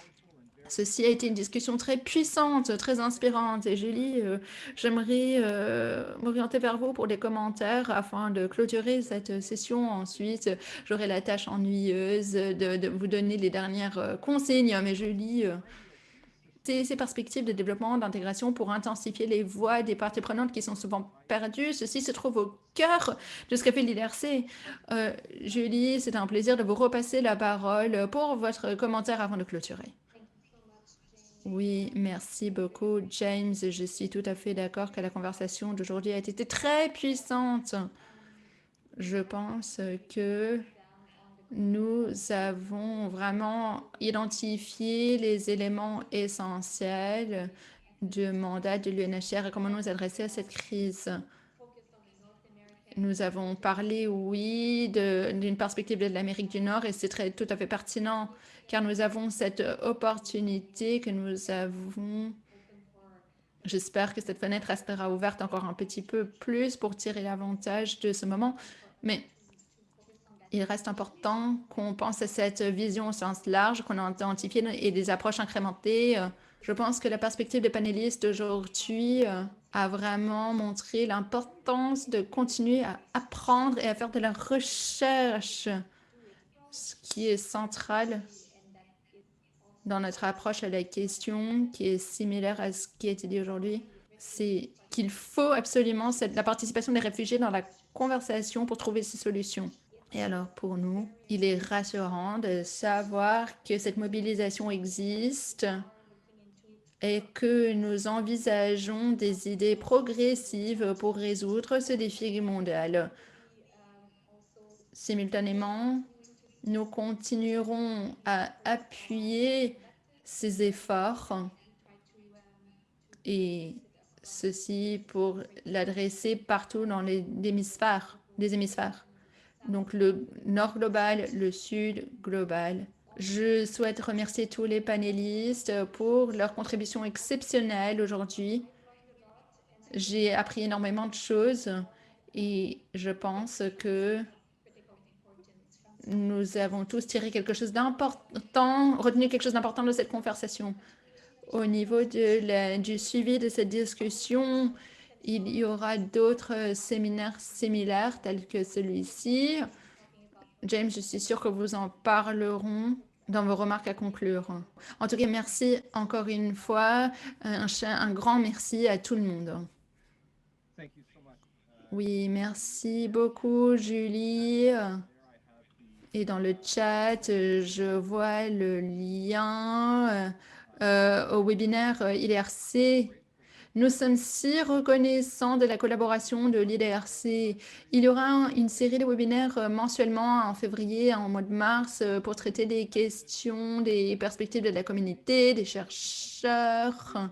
Ceci a été une discussion très puissante, très inspirante. Et Julie, j'aimerais m'orienter vers vous pour des commentaires afin de clôturer cette session. Ensuite, j'aurai la tâche ennuyeuse de vous donner les dernières consignes. Mais Julie, ces perspectives de développement, d'intégration pour intensifier les voix des parties prenantes qui sont souvent perdues, ceci se trouve au cœur de ce qu'a fait l'IRC. Julie, c'est un plaisir de vous repasser la parole pour votre commentaire avant de clôturer. Oui, merci beaucoup, James. Je suis tout à fait d'accord que la conversation d'aujourd'hui a été très puissante. Je pense que nous avons vraiment identifié les éléments essentiels du mandat de l'UNHCR et comment nous adresser à cette crise. Nous avons parlé, oui, d'une perspective de l'Amérique du Nord et c'est tout à fait pertinent car nous avons cette opportunité que nous avons. J'espère que cette fenêtre restera ouverte encore un petit peu plus pour tirer l'avantage de ce moment. Mais il reste important qu'on pense à cette vision au sens large, qu'on a identifié et des approches incrémentées. Je pense que la perspective des panélistes aujourd'hui a vraiment montré l'importance de continuer à apprendre et à faire de la recherche, ce qui est central dans notre approche à la question, qui est similaire à ce qui a été dit aujourd'hui. C'est qu'il faut absolument la participation des réfugiés dans la conversation pour trouver ces solutions. Et alors, pour nous, il est rassurant de savoir que cette mobilisation existe et que nous envisageons des idées progressives pour résoudre ce défi mondial. Simultanément, nous continuerons à appuyer ces efforts et ceci pour l'adresser partout dans les hémisphères. Donc le nord global, le sud global. Je souhaite remercier tous les panélistes pour leur contribution exceptionnelle aujourd'hui. J'ai appris énormément de choses et je pense que nous avons tous tiré quelque chose d'important, retenu quelque chose d'important de cette conversation. Au niveau du suivi de cette discussion, il y aura d'autres séminaires similaires tels que celui-ci. James, je suis sûre que vous en parlerons dans vos remarques à conclure. En tout cas, merci encore une fois. Un grand merci à tout le monde. Thank you so much. Oui, merci beaucoup, Julie. Et dans le chat, je vois le lien au webinaire IDRC. Nous sommes si reconnaissants de la collaboration de l'IDRC. Il y aura une série de webinaires mensuellement en février, en mois de mars, pour traiter des questions, des perspectives de la communauté, des chercheurs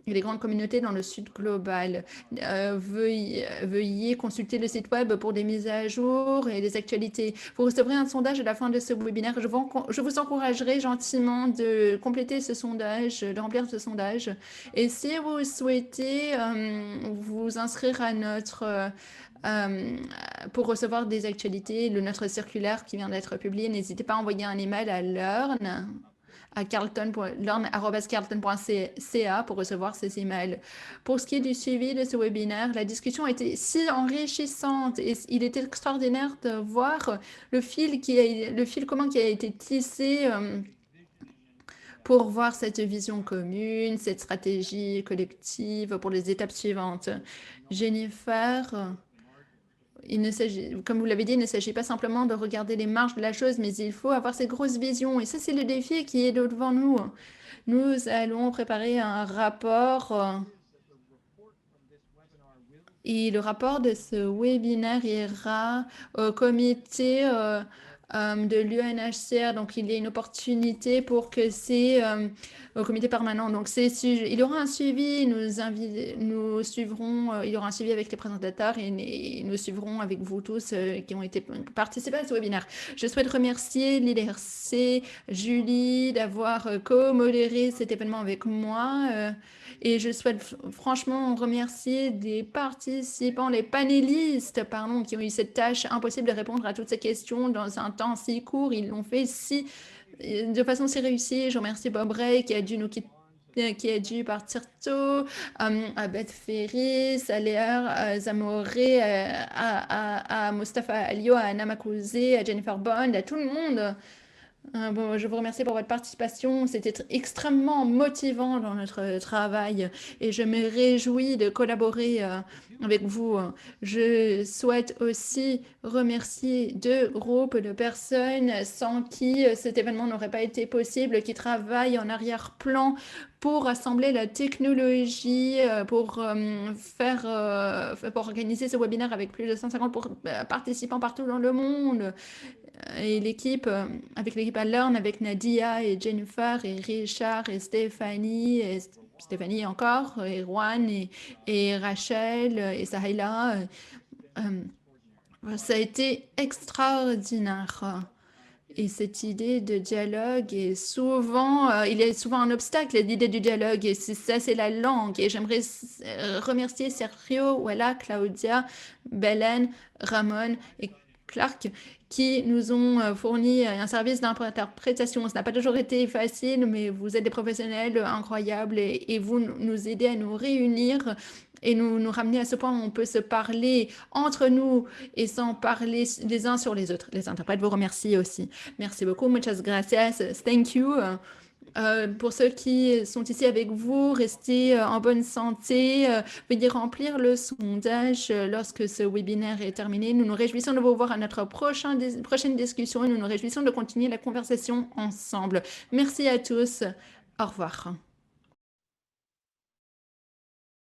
et des grandes communautés dans le sud global. Veuillez consulter le site web pour des mises à jour et des actualités. Vous recevrez un sondage à la fin de ce webinaire. Je vous encouragerai gentiment de compléter ce sondage, de remplir ce sondage. Et si vous souhaitez vous inscrire à notre... pour recevoir des actualités, notre circulaire qui vient d'être publié, n'hésitez pas à envoyer un email à Learn à learn@carleton.ca pour recevoir ces emails. Pour ce qui est du suivi de ce webinaire, la discussion a été si enrichissante et il était extraordinaire de voir le fil commun qui a été tissé pour voir cette vision commune, cette stratégie collective pour les étapes suivantes. Jennifer, comme vous l'avez dit, il ne s'agit pas simplement de regarder les marges de la chose, mais il faut avoir cette grosse vision. Et ça, c'est le défi qui est devant nous. Nous allons préparer un rapport. Et le rapport de ce webinaire ira au comité de l'UNHCR. Donc, il y a une opportunité pour que c'est au comité permanent. Donc, il y aura un suivi. Nous suivrons, il y aura un suivi avec les présentateurs et nous suivrons avec vous tous qui ont participé à ce webinaire. Je souhaite remercier l'IDRC, Julie, d'avoir co-modéré cet événement avec moi. Et je souhaite franchement remercier des participants, les panélistes, pardon, qui ont eu cette tâche impossible de répondre à toutes ces questions dans un temps si court. Ils l'ont fait de façon si réussie. Je remercie Bob Ray qui a dû partir tôt, à Beth Ferry, à Léa Zamoré, à Mustafa Alio, à Anna Makouzé, à Jennifer Bond, à tout le monde. Je vous remercie pour votre participation. C'était extrêmement motivant dans notre travail et je me réjouis de collaborer avec vous. Je souhaite aussi remercier 2 groupes de personnes sans qui cet événement n'aurait pas été possible, qui travaillent en arrière-plan pour assembler la technologie, pour organiser ce webinaire avec plus de 150 participants partout dans le monde. Et avec l'équipe à Learn, avec Nadia et Jennifer et Richard et Stéphanie encore, et Juan et Rachel et Sahila. Ça a été extraordinaire. Et cette idée de dialogue il y a souvent un obstacle à l'idée du dialogue, et c'est la langue. Et j'aimerais remercier Sergio, Wella, Claudia, Belen, Ramon et Clark qui nous ont fourni un service d'interprétation. Ça n'a pas toujours été facile, mais vous êtes des professionnels incroyables et vous nous aidez à nous réunir et nous ramener à ce point où on peut se parler entre nous et sans parler les uns sur les autres. Les interprètes vous remercient aussi. Merci beaucoup. Muchas gracias. Thank you. Pour ceux qui sont ici avec vous, restez en bonne santé. Veuillez remplir le sondage lorsque ce webinaire est terminé. Nous nous réjouissons de vous voir à notre prochaine discussion et nous nous réjouissons de continuer la conversation ensemble. Merci à tous. Au revoir.